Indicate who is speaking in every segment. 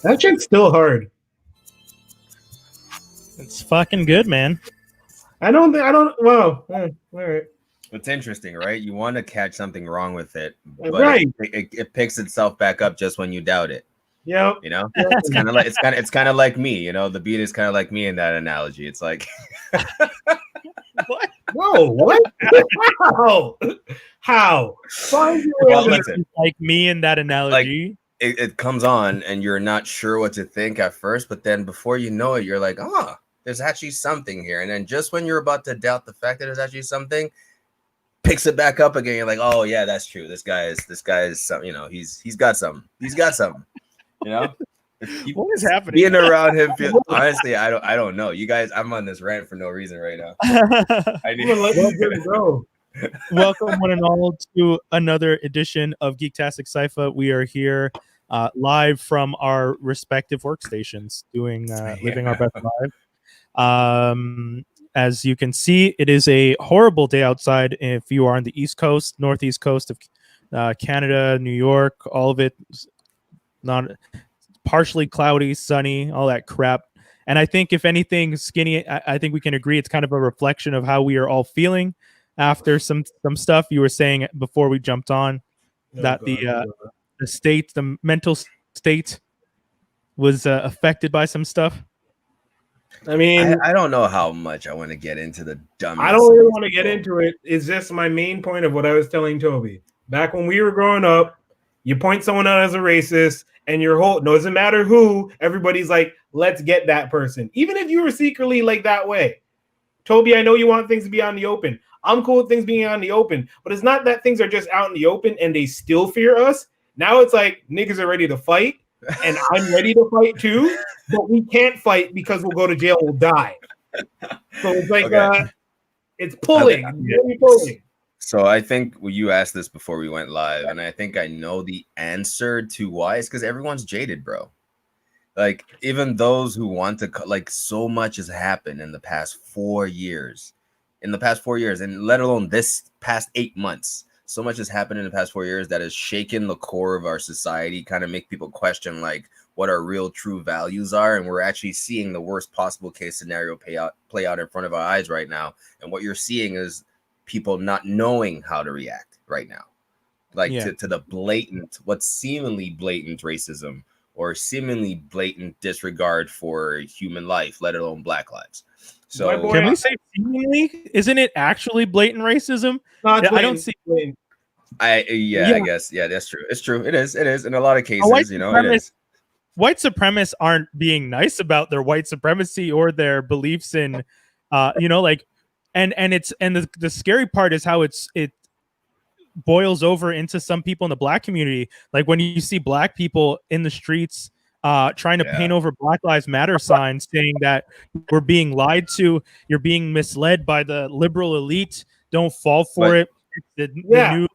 Speaker 1: That chick's still hard.
Speaker 2: It's fucking good, man.
Speaker 1: I don't think I don't. Well, all right.
Speaker 3: It's interesting, right? You want to catch something wrong with it, but
Speaker 1: Right.
Speaker 3: it picks itself back up just when you doubt it.
Speaker 1: Yep.
Speaker 3: You know, it's kind of like it's kind of like me. You know, the beat is kind of like me in that analogy. It's like,
Speaker 2: What?
Speaker 1: Whoa, what? How? How? Find your way
Speaker 3: well,
Speaker 1: to-
Speaker 3: listen,
Speaker 2: Like me in that analogy.
Speaker 3: it comes on and you're not sure what to think at first, but then before you know it, you're like, oh, there's actually something here. And then just when you're about to doubt the fact that there's actually something, picks it back up again. You're like, oh yeah, that's true. This guy is some, you know, he's got something. He's got something. You know,
Speaker 2: What is happening?
Speaker 3: being around him, honestly, I don't know. You guys, I'm on this rant for no reason right now. I need
Speaker 1: Let him go.
Speaker 2: Welcome, one and all, to another edition of Geektastic Cypher. We are here live from our respective workstations, doing living our best life. As you can see, it is a horrible day outside. If you are on the East Coast, Northeast Coast of Canada, New York, all of it not partially cloudy, sunny, all that crap. And I think, if anything, Skinny, I think we can agree it's kind of a reflection of how we are all feeling after some stuff you were saying before we jumped on, that the state, the mental state, was affected by some stuff.
Speaker 1: I mean,
Speaker 3: I don't know how much I want to get into the dumb.
Speaker 1: I don't really want to get into it. It's just my main point of what I was telling Toby. Back when we were growing up, you point someone out as a racist, and your whole doesn't matter who, everybody's like, let's get that person. Even if you were secretly like that way. Toby, I know you want things to be out in the open. I'm cool with things being out in the open, but it's not that things are just out in the open and they still fear us. Now it's like niggas are ready to fight, and I'm ready to fight too, but we can't fight because we'll go to jail, we'll die. So it's like it's pulling.
Speaker 3: Okay.
Speaker 1: It's really pulling.
Speaker 3: So I think you asked this before we went live, and I think I know the answer to why. It's because everyone's jaded, bro. Like, even those who want to, like, so much has happened in the past 4 years. And let alone this past 8 months. So much has happened in the past 4 years that has shaken the core of our society, kind of make people question, like, what our real true values are. And we're actually seeing the worst possible case scenario play out in front of our eyes right now. And what you're seeing is people not knowing how to react right now, like to the blatant, what's seemingly blatant racism or seemingly blatant disregard for human life, let alone Black lives. So
Speaker 2: can we say seemingly? Isn't it actually blatant racism?
Speaker 1: I
Speaker 2: don't see.
Speaker 3: I guess that's true. It's true. It is in a lot of cases. You know, it is.
Speaker 2: White supremacists aren't being nice about their white supremacy or their beliefs in, like. And the scary part is how it boils over into some people in the Black community. Like when you see Black people in the streets trying to paint over Black Lives Matter signs, saying that we're being lied to, you're being misled by the liberal elite, don't fall for it. The new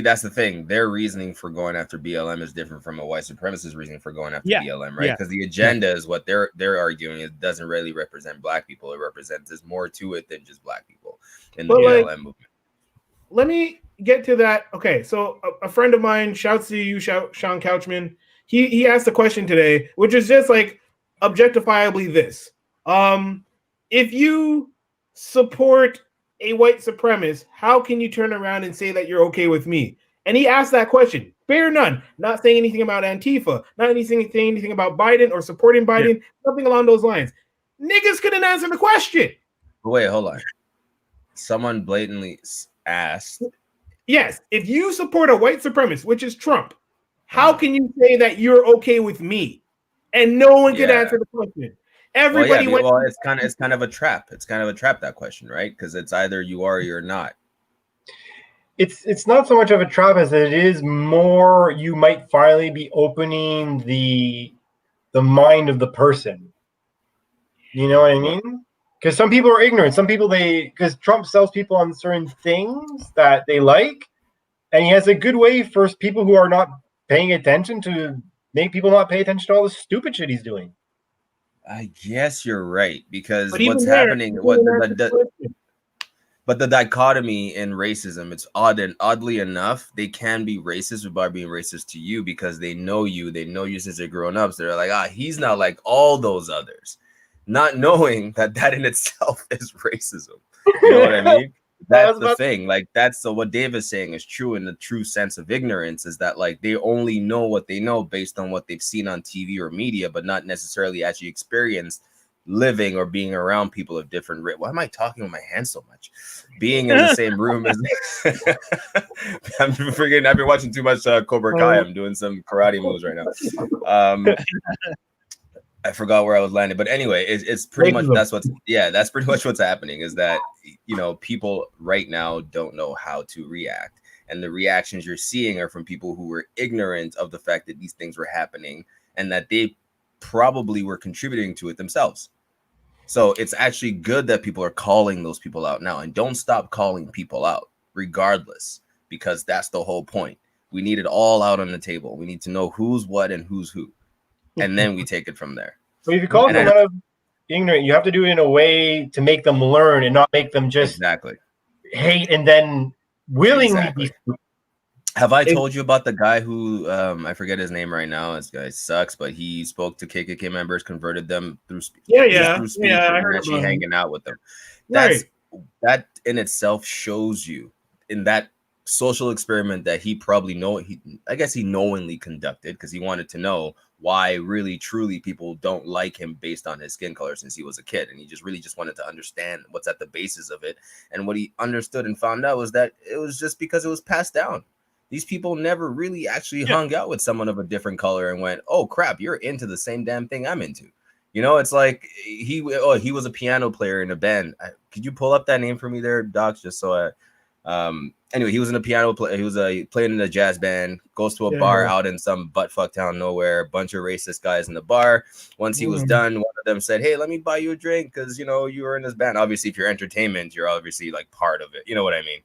Speaker 3: that's the thing. Their reasoning for going after BLM is different from a white supremacist reasoning for going after BLM, right? Because the agenda is what they're arguing. It doesn't really represent Black people. It represents there's more to it than just Black people in the BLM movement.
Speaker 1: Let me get to that. Okay, so a friend of mine, shouts to you, Sean Couchman. He asked a question today, which is just like objectifiably this: if you support a white supremacist, how can you turn around and say that you're okay with me? And he asked that question. Bear none. Not saying anything about Antifa, not anything about Biden or supporting Biden, nothing along those lines. Niggas couldn't answer the question.
Speaker 3: Wait, hold on. Someone blatantly asked.
Speaker 1: Yes, if you support a white supremacist, which is Trump, how can you say that you're okay with me? And no one could answer the question. Everybody
Speaker 3: it's kind of a trap. It's kind of a trap, that question, right? Because it's either you are or you're not.
Speaker 4: It's not so much of a trap as it is more you might finally be opening the mind of the person. You know what I mean? Because some people are ignorant. Some people because Trump sells people on certain things that they like, and he has a good way for people who are not paying attention to make people not pay attention to all the stupid shit he's doing.
Speaker 3: I guess you're right, because what's happening, but But the dichotomy in racism, it's odd, and oddly enough, they can be racist without being racist to you because they know you since they're grown up. So they're like, he's not like all those others, not knowing that in itself is racism. You know what I mean? That's the thing. Like, what Dave is saying is true in the true sense of ignorance, is that like they only know what they know based on what they've seen on TV or media, but not necessarily actually experienced living or being around people of different why am I talking with my hands so much? Being in the same room as I'm forgetting. I've been watching too much Cobra Kai. I'm doing some karate moves right now. I forgot where I was landing, but anyway, it's pretty much that's pretty much what's happening, is that people right now don't know how to react, and the reactions you're seeing are from people who were ignorant of the fact that these things were happening and that they probably were contributing to it themselves. So it's actually good that people are calling those people out now, and don't stop calling people out regardless, because that's the whole point. We need it all out on the table. We need to know who's what and who's who, and then we take it from there.
Speaker 4: So if you call someone out ignorant, you have to do it in a way to make them learn and not make them just hate and then willingly be stupid.
Speaker 3: Have I told you about the guy who I forget his name right now? This guy sucks, but he spoke to KKK members, converted them through speech.
Speaker 1: I heard
Speaker 3: actually hanging out with them. That in itself shows you in that social experiment that he probably I guess he knowingly conducted, because he wanted to know why really truly people don't like him based on his skin color since he was a kid, and he just wanted to understand what's at the basis of it. And what he understood and found out was that it was just because it was passed down. These people never really actually hung out with someone of a different color and went, oh crap, you're into the same damn thing I'm into. It's like he was a piano player in a band. Could you pull up that name for me there, Doc? Just so anyway, he was in a piano play. He was playing in a jazz band, goes to a bar out in some buttfuck town nowhere, bunch of racist guys in the bar. Once he was done, one of them said, hey, let me buy you a drink, because you were in this band. Obviously, if you're entertainment, you're obviously like part of it. You know what I mean?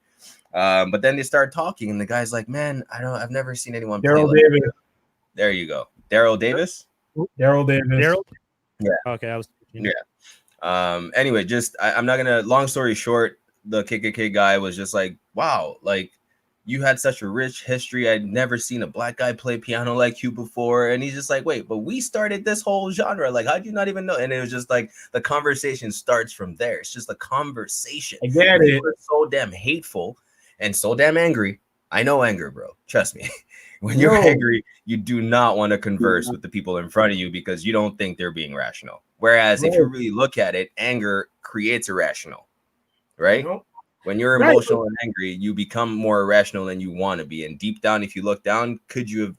Speaker 3: But then they start talking, and the guy's like, man, I've never seen anyone play like
Speaker 1: Davis.
Speaker 3: There you go. Daryl Davis?
Speaker 1: Daryl Davis.
Speaker 2: Daryl?
Speaker 3: Yeah.
Speaker 2: Okay, I was.
Speaker 3: Anyway, I'm not gonna. Long story short, the KKK guy was just like, wow, like you had such a rich history. I'd never seen a black guy play piano like you before. And he's just like, wait, but we started this whole genre. Like, how'd you not even know? And it was just like the conversation starts from there. It's just a conversation.
Speaker 1: I get it.
Speaker 3: We're so damn hateful and so damn angry. I know anger, bro. Trust me. When you're angry, you do not want to converse with the people in front of you because you don't think they're being rational. Whereas if you really look at it, anger creates irrational, right? When you're emotional and angry, you become more irrational than you want to be. And deep down, if you look down, could you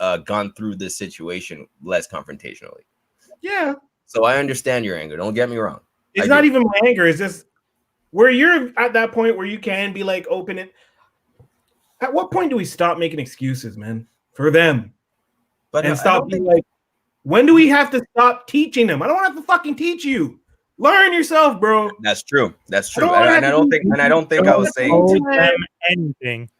Speaker 3: have gone through this situation less confrontationally?
Speaker 1: Yeah.
Speaker 3: So I understand your anger. Don't get me wrong.
Speaker 1: It's not even my anger. It's just where you're at that point where you can be like open it. At what point do we stop making excuses, man, for them? And stop being like, when do we have to stop teaching them? I don't have to fucking teach you. Learn yourself, bro.
Speaker 3: That's true. That's true. And I don't think I was saying
Speaker 2: them anything.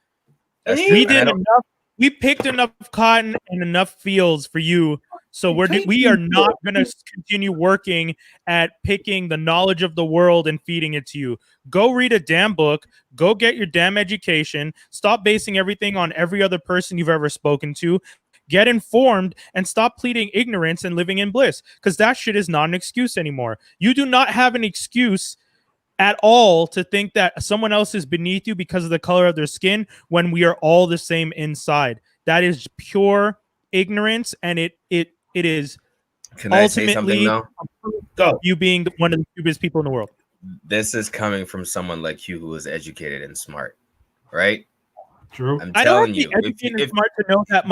Speaker 2: We did enough. We picked enough cotton and enough fields for you. So we are not going to continue working at picking the knowledge of the world and feeding it to you. Go read a damn book. Go get your damn education. Stop basing everything on every other person you've ever spoken to. Get informed and stop pleading ignorance and living in bliss, because that shit is not an excuse anymore. You do not have an excuse at all to think that someone else is beneath you because of the color of their skin when we are all the same inside. That is pure ignorance, and it is
Speaker 3: Can I say something now?
Speaker 2: You being one of the stupidest people in the world.
Speaker 3: This is coming from someone like you who is educated and smart, right?
Speaker 1: True.
Speaker 3: I'm
Speaker 2: I
Speaker 3: telling
Speaker 2: don't
Speaker 3: you,
Speaker 2: if smart to know that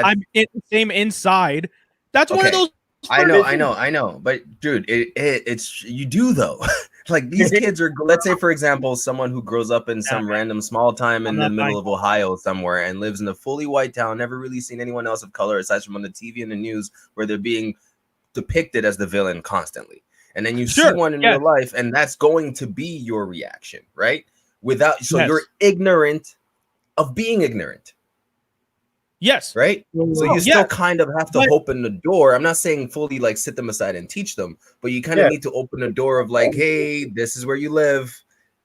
Speaker 2: I'm in the same inside, that's one of those.
Speaker 3: I know. But dude, it's you do though. Like these kids are, let's say for example, someone who grows up in some random small time in the middle of Ohio somewhere and lives in a fully white town, never really seen anyone else of color aside from on the TV and the news where they're being depicted as the villain constantly. And then you see one in real life, and that's going to be your reaction, right? You're ignorant of being ignorant.
Speaker 2: Yes.
Speaker 3: Right? So you still kind of have to open the door. I'm not saying fully like sit them aside and teach them, but you kind of need to open the door of like, hey, this is where you live.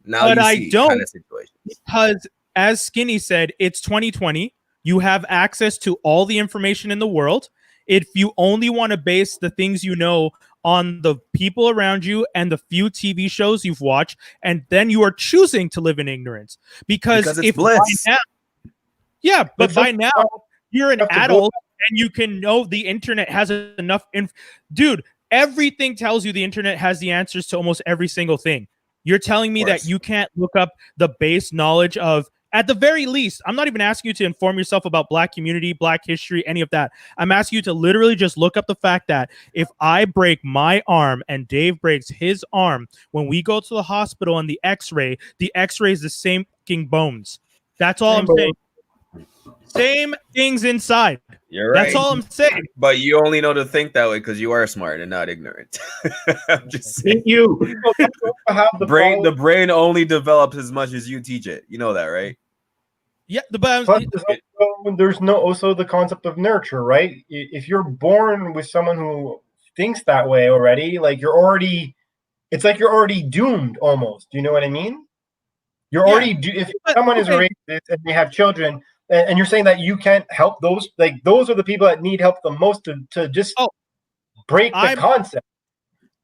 Speaker 3: Now
Speaker 2: But
Speaker 3: you
Speaker 2: I
Speaker 3: see
Speaker 2: don't,
Speaker 3: kind of situations.
Speaker 2: because as Skinny said, it's 2020. You have access to all the information in the world. If you only want to base the things you know on the people around you and the few TV shows you've watched, and then you are choosing to live in ignorance. Because
Speaker 3: it's
Speaker 2: if
Speaker 3: bliss.
Speaker 2: by now, yeah, but by now you're an
Speaker 4: have to go-
Speaker 2: adult and you can know the internet has enough dude, everything tells you the internet has the answers to almost every single thing. You're telling me that you can't look up the base knowledge of, at the very least, I'm not even asking you to inform yourself about Black community, Black history, any of that. I'm asking you to literally just look up the fact that if I break my arm and Dave breaks his arm, when we go to the hospital and the x-ray is the same fucking bones. That's all I'm saying. Same things inside.
Speaker 3: You're right.
Speaker 2: That's all I'm saying.
Speaker 3: But you only know to think that way because you are smart and not ignorant. I'm just saying.
Speaker 1: You.
Speaker 3: The brain only develops as much as you teach it. You know that, right?
Speaker 2: Yeah,
Speaker 4: Plus, there's also the concept of nurture, right? If you're born with someone who thinks that way already, like it's like you're already doomed almost. Do you know what I mean? You're already if someone is a racist and they have children, and you're saying that you can't help those, like those are the people that need help the most to just break the concept.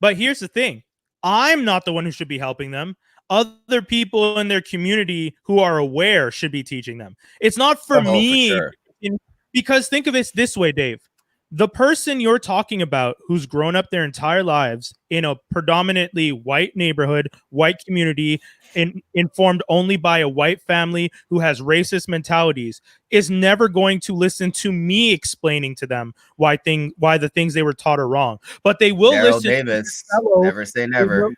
Speaker 2: But here's the thing. I'm not the one who should be helping them. Other people in their community who are aware should be teaching them. It's not for me.
Speaker 3: For sure.
Speaker 2: Because think of it this way, Dave. The person you're talking about who's grown up their entire lives in a predominantly white neighborhood, white community, informed only by a white family who has racist mentalities, is never going to listen to me explaining to them why the things they were taught are wrong. But they will listen.
Speaker 3: Davis, never say never.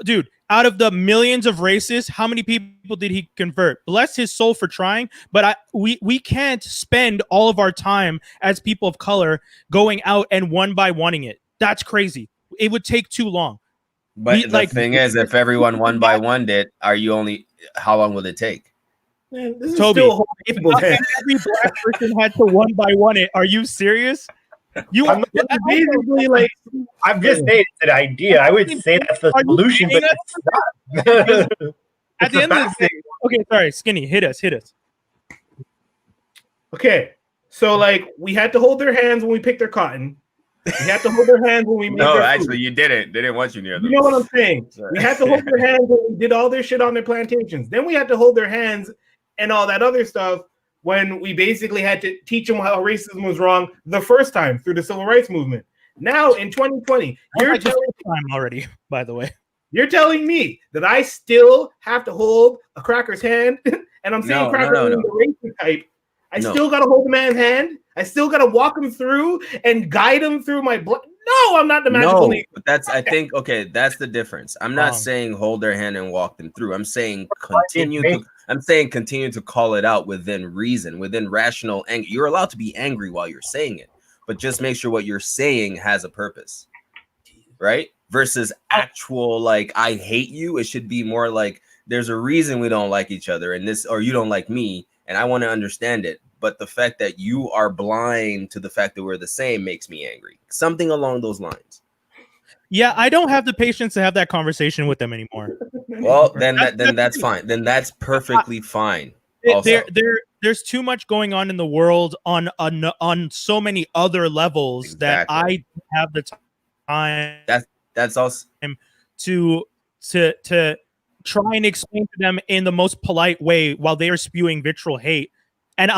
Speaker 2: Dude, out of the millions of racists, how many people did he convert? Bless his soul for trying, but we can't spend all of our time as people of color going out and one by oneing it. That's crazy. It would take too long.
Speaker 3: But the thing is, if everyone one by one did, how long will it take?
Speaker 1: Man, this
Speaker 2: Toby,
Speaker 1: is still
Speaker 2: if every Black person had to one by one it, are you serious?
Speaker 4: I'm basically like, I'm just saying it's an idea. I would say that's the solution, but it's not.
Speaker 2: At the end of the day, okay, sorry, Skinny, hit us.
Speaker 1: Okay, so like we had to hold their hands when we picked their cotton. We had to hold their hands when we made
Speaker 3: No,
Speaker 1: their
Speaker 3: actually,
Speaker 1: food.
Speaker 3: you didn't. They didn't want you near them.
Speaker 1: You know what I'm saying? We had to hold their hands when we did all their shit on their plantations. Then we had to hold their hands and all that other stuff when we basically had to teach them how racism was wrong the first time through the civil rights movement. Now in 2020, you're telling
Speaker 2: time already, by the way.
Speaker 1: You're telling me that I still have to hold a cracker's hand, and I'm saying cracker is the racist type. I still got to hold the man's hand. I still got to walk him through and guide him through my blood. No, I'm not the magical leader.
Speaker 3: But that's that's the difference. I'm not saying hold their hand and walk them through. I'm saying continue to call it out within reason, within rational anger. You're allowed to be angry while you're saying it, but just make sure what you're saying has a purpose, right? Versus actual like I hate you. It should be more like there's a reason we don't like each other, and this, or you don't like me, and I want to understand it. But the fact that you are blind to the fact that we're the same makes me angry. Something along those lines.
Speaker 2: Yeah, I don't have the patience to have that conversation with them anymore.
Speaker 3: Well, then that's fine. Then that's perfectly fine.
Speaker 2: There's too much going on in the world on so many other levels that I have the time.
Speaker 3: That's also
Speaker 2: to try and explain to them in the most polite way while they are spewing vitriol hate. And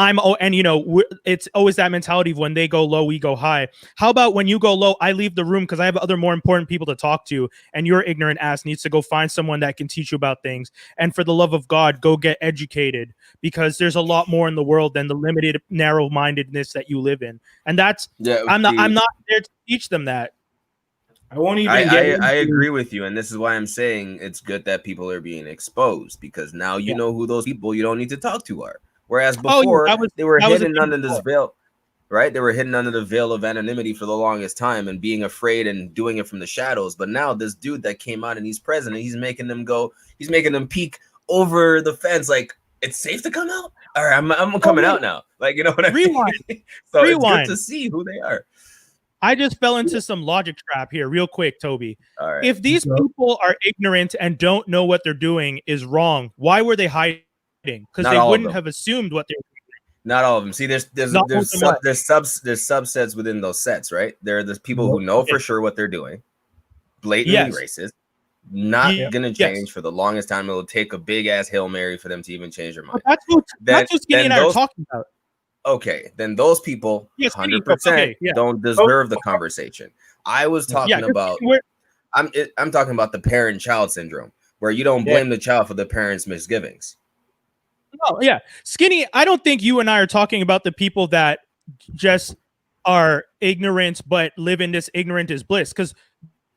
Speaker 2: it's always that mentality of when they go low, we go high. How about when you go low, I leave the room because I have other more important people to talk to, and your ignorant ass needs to go find someone that can teach you about things. And for the love of God, go get educated, because there's a lot more in the world than the limited narrow-mindedness that you live in. And that's I'm not there to teach them that.
Speaker 1: I won't even.
Speaker 3: I agree with you, and this is why I'm saying it's good that people are being exposed, because now you know who those people you don't need to talk to are. Whereas before, they were hidden under this veil, right? They were hidden under the veil of anonymity for the longest time and being afraid and doing it from the shadows. But now this dude that came out and he's president, he's making them peek over the fence like, it's safe to come out? All right, I'm coming out now. Like, you know what I mean?
Speaker 2: Rewind.
Speaker 3: So it's good to see who they are.
Speaker 2: I just fell into some logic trap here, real quick, Toby.
Speaker 3: All right.
Speaker 2: If these people are ignorant and don't know what they're doing is wrong, why were they hiding? Because
Speaker 3: Not
Speaker 2: they
Speaker 3: all of
Speaker 2: wouldn't
Speaker 3: them.
Speaker 2: have assumed what they.
Speaker 3: Not all of them. See, there's
Speaker 2: Not all of them.
Speaker 3: subsets within those sets, right? There are the people who know for sure what they're doing, blatantly
Speaker 2: Yes.
Speaker 3: racist, not
Speaker 2: Yes.
Speaker 3: gonna change for the longest time. It'll take a big ass Hail Mary for them to even change their mind.
Speaker 2: But that's what Skinny and I are talking about.
Speaker 3: Okay, then those people,
Speaker 2: Yes,
Speaker 3: 100% don't deserve the conversation. I was talking about. I'm talking about the parent-child syndrome, where you don't blame the child for the parent's misgivings.
Speaker 2: Oh yeah, Skinny. I don't think you and I are talking about the people that just are ignorant but live in this ignorant is bliss, because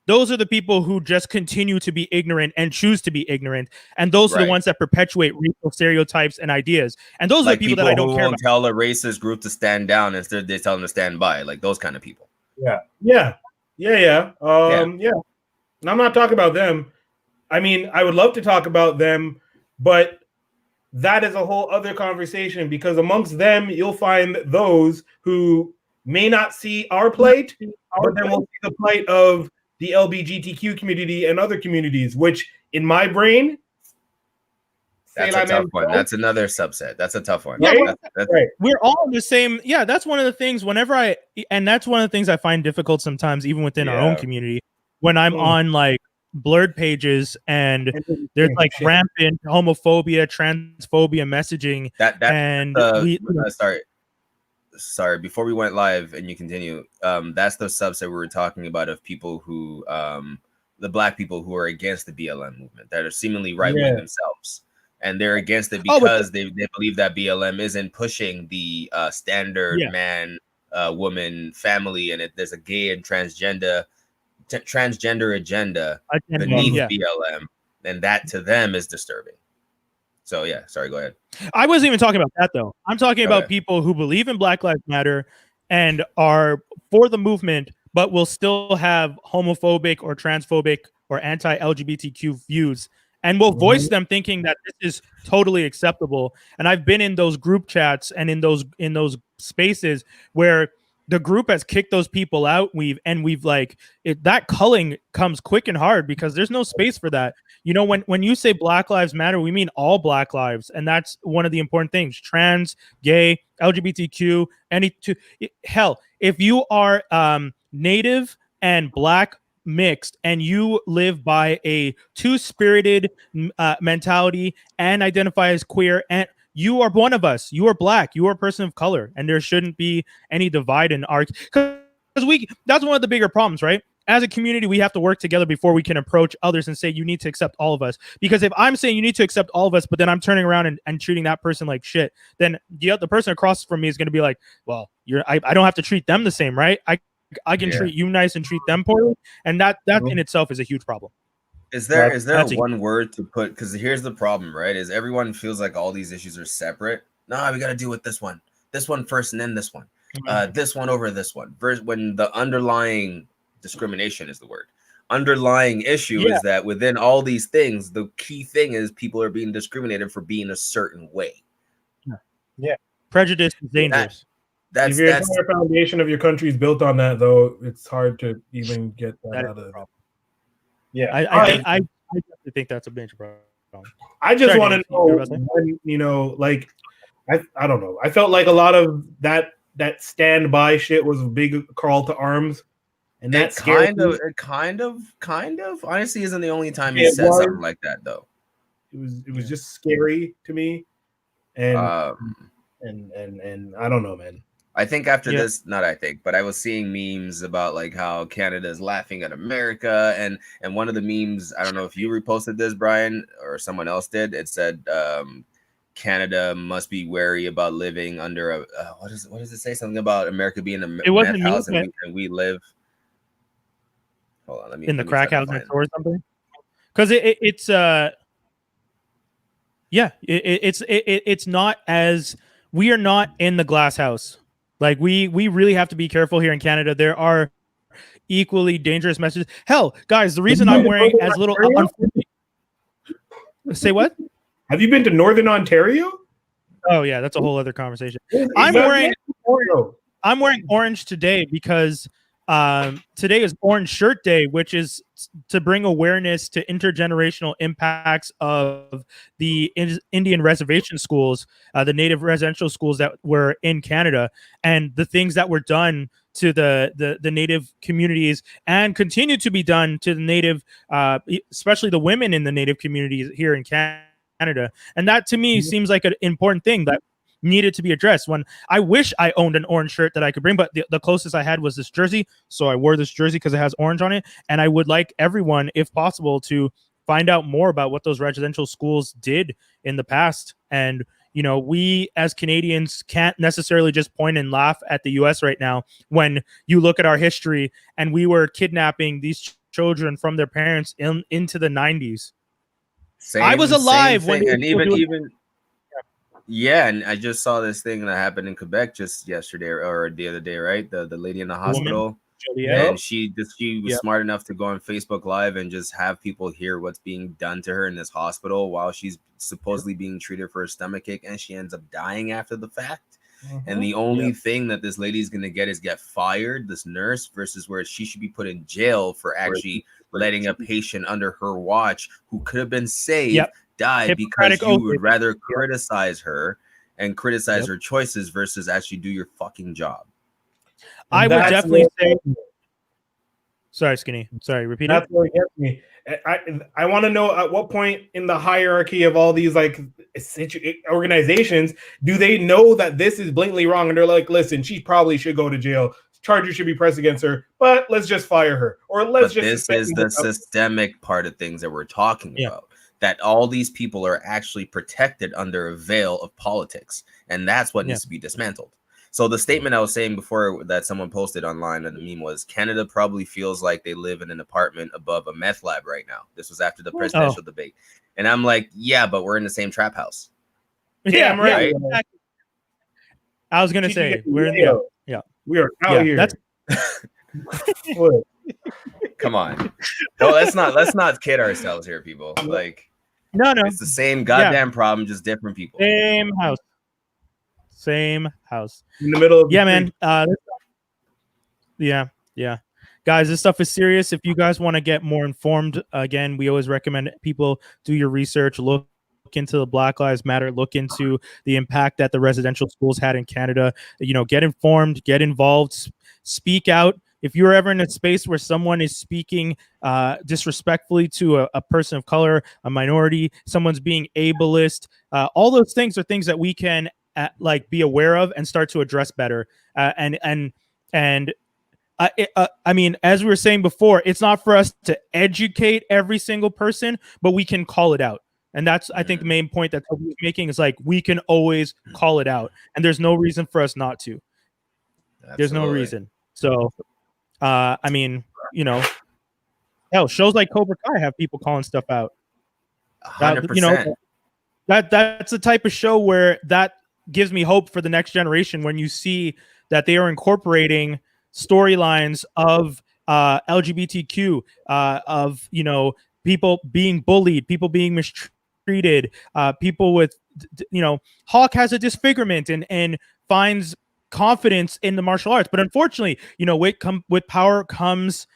Speaker 2: those are the people who just continue to be ignorant and choose to be ignorant, and those are the ones that perpetuate racial stereotypes and ideas. And those are the people that I don't care about.
Speaker 3: Tell a racist group to stand down instead they tell them to stand by, like those kind of people.
Speaker 1: Yeah. And I'm not talking about them. I mean, I would love to talk about them, but that is a whole other conversation, because amongst them, you'll find those who may not see our plight, but then will see the plight of the LGBTQ community and other communities, which in my brain,
Speaker 3: that's a tough one. That's another subset. That's a tough one.
Speaker 2: Yeah,
Speaker 3: that's
Speaker 2: right. We're all in the same. Yeah, that's one of the things. That's one of the things I find difficult sometimes, even within our own community, when I'm on like blurred pages and there's like rampant homophobia, transphobia messaging.
Speaker 3: Sorry, before we went live and you continue, that's the subset we were talking about of people who, the black people who are against the BLM movement, that are seemingly right-wing themselves. And they're against it because they believe that BLM isn't pushing the standard man, woman, family, and there's a gay and transgender agenda beneath BLM, and that to them is disturbing. So yeah, sorry, go ahead.
Speaker 2: I wasn't even talking about that though. I'm talking about people who believe in Black Lives Matter and are for the movement, but will still have homophobic or transphobic or anti-LGBTQ views, and will voice them thinking that this is totally acceptable. And I've been in those group chats and in those spaces where the group has kicked those people out. That culling comes quick and hard because there's no space for that. You know, when you say Black Lives Matter, we mean all Black lives, and that's one of the important things. Trans, gay, LGBTQ, hell, if you are Native and Black mixed and you live by a two-spirited mentality and identify as queer, and you are one of us. You are Black. You are a person of color, and there shouldn't be any divide in our. Because that's one of the bigger problems, right? As a community, we have to work together before we can approach others and say you need to accept all of us. Because if I'm saying you need to accept all of us, but then I'm turning around and treating that person like shit, then the person across from me is going to be like, well, I don't have to treat them the same, right? I can treat you nice and treat them poorly, and that in itself is a huge problem.
Speaker 3: Is there one word to put? Because here's the problem, right? Is everyone feels like all these issues are separate. No, we got to deal with this one first, and then this one, this one over this one. When the underlying discrimination is the word. Underlying issue is that within all these things, the key thing is people are being discriminated for being a certain way.
Speaker 4: Yeah,
Speaker 2: prejudice is dangerous.
Speaker 1: If your entire foundation of your country is built on that, though, it's hard to even get that out of the problem.
Speaker 2: Yeah, I definitely think that's a major problem.
Speaker 1: I just want to know, when, like, I don't know. I felt like a lot of that standby shit was a big call to arms, and that kind
Speaker 3: of honestly isn't the only time he said something like that, though.
Speaker 1: It was just scary to me, and I don't know, man.
Speaker 3: I think after this, not I think, but I was seeing memes about like how Canada is laughing at America, and one of the memes, I don't know if you reposted this, Brian, or someone else did. It said Canada must be wary about living under a what does it say? Something about America being a meth house and we live. Hold on, let me
Speaker 2: in the crack house next door or something. Because it's not as we are not in the glass house. Like we really have to be careful here in Canada. There are equally dangerous messages. Hell, guys, the reason I'm wearing as little say what?
Speaker 1: Have you been to Northern Ontario?
Speaker 2: Oh yeah, that's a whole other conversation. I'm wearing orange today because today is Orange Shirt Day, which is to bring awareness to intergenerational impacts of the Indian reservation schools, the native residential schools that were in Canada, and the things that were done to the native communities and continue to be done to the native, especially the women in the native communities here in Canada. And that to me seems like an important thing that needed to be addressed. When I wish I owned an orange shirt that I could bring, but the closest I had was this jersey. So I wore this jersey because it has orange on it. And I would like everyone, if possible, to find out more about what those residential schools did in the past. And, you know, we as Canadians can't necessarily just point and laugh at the US right now when you look at our history and we were kidnapping these children from their parents into the 90s. I was alive when
Speaker 3: and even yeah, and I just saw this thing that happened in Quebec just yesterday or the other day, right? The lady in the hospital, and she was smart enough to go on Facebook Live and just have people hear what's being done to her in this hospital while she's supposedly being treated for a stomachache, and she ends up dying after the fact. And the only thing that this lady's gonna get fired, this nurse, versus where she should be put in jail for actually letting a patient under her watch who could have been saved die because you would rather criticize her and criticize her choices versus actually do your fucking job.
Speaker 2: I would definitely say. Sorry, Skinny. Sorry, repeat
Speaker 1: That's what gets me. I want to know at what point in the hierarchy of all these like organizations do they know that this is blatantly wrong, and they're like, listen, she probably should go to jail. Charges should be pressed against her, but let's just fire her, or let's just.
Speaker 3: This is the systemic part of things that we're talking about. That all these people are actually protected under a veil of politics, and that's what needs to be dismantled. So the statement I was saying before that someone posted online and the meme was, Canada probably feels like they live in an apartment above a meth lab right now. This was after the presidential debate. And I'm like, yeah, but we're in the same trap house.
Speaker 1: Yeah, I'm right.
Speaker 2: Exactly. I was going to say, we're in
Speaker 1: we are out here.
Speaker 2: That's
Speaker 3: Come on. No, let's not kid ourselves here, people. Like,
Speaker 2: no,
Speaker 3: it's the same goddamn problem, just different people.
Speaker 2: Same house
Speaker 1: in the middle of
Speaker 2: man. Guys, this stuff is serious. If you guys want to get more informed, again, we always recommend people do your research, look into the Black Lives Matter, look into the impact that the residential schools had in Canada. You know, get informed, get involved, speak out. If you're ever in a space where someone is speaking disrespectfully to a person of color, a minority, someone's being ableist, all those things are things that we can be aware of and start to address better. I mean, as we were saying before, it's not for us to educate every single person, but we can call it out. And that's, I think, the main point that Toby's making is like, we can always call it out. And there's no reason for us not to. Absolutely. There's no reason. So, I mean, you know, hell, shows like Cobra Kai have people calling stuff out.
Speaker 3: 100%.
Speaker 2: You know, that's the type of show where that gives me hope for the next generation when you see that they are incorporating storylines of LGBTQ, of, you know, people being bullied, people being mistreated, people with, you know, Hawk has a disfigurement and finds confidence in the martial arts. But unfortunately, you know, with power comes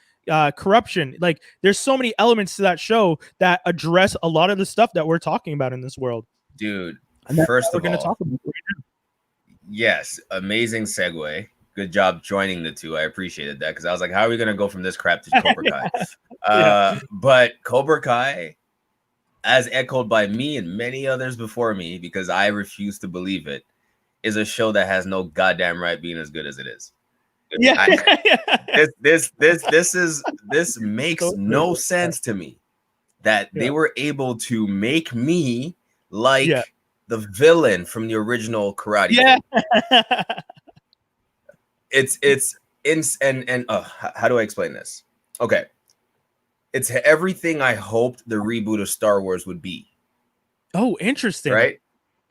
Speaker 2: corruption. Like, there's so many elements to that show that address a lot of the stuff that we're talking about in this world.
Speaker 3: Dude, first of all, talk about right now. Yes, amazing segue. Good job joining the two. I appreciated that, because I was like, how are we going to go from this crap to Cobra Kai? But Cobra Kai, as echoed by me and many others before me, because I refuse to believe it, is a show that has no goddamn right being as good as it is. This makes no sense to me that they were able to make me like the villain from the original Karate Kid. How do I explain this? Okay, it's everything I hoped the reboot of Star Wars would be.
Speaker 2: Oh, interesting.
Speaker 3: Right?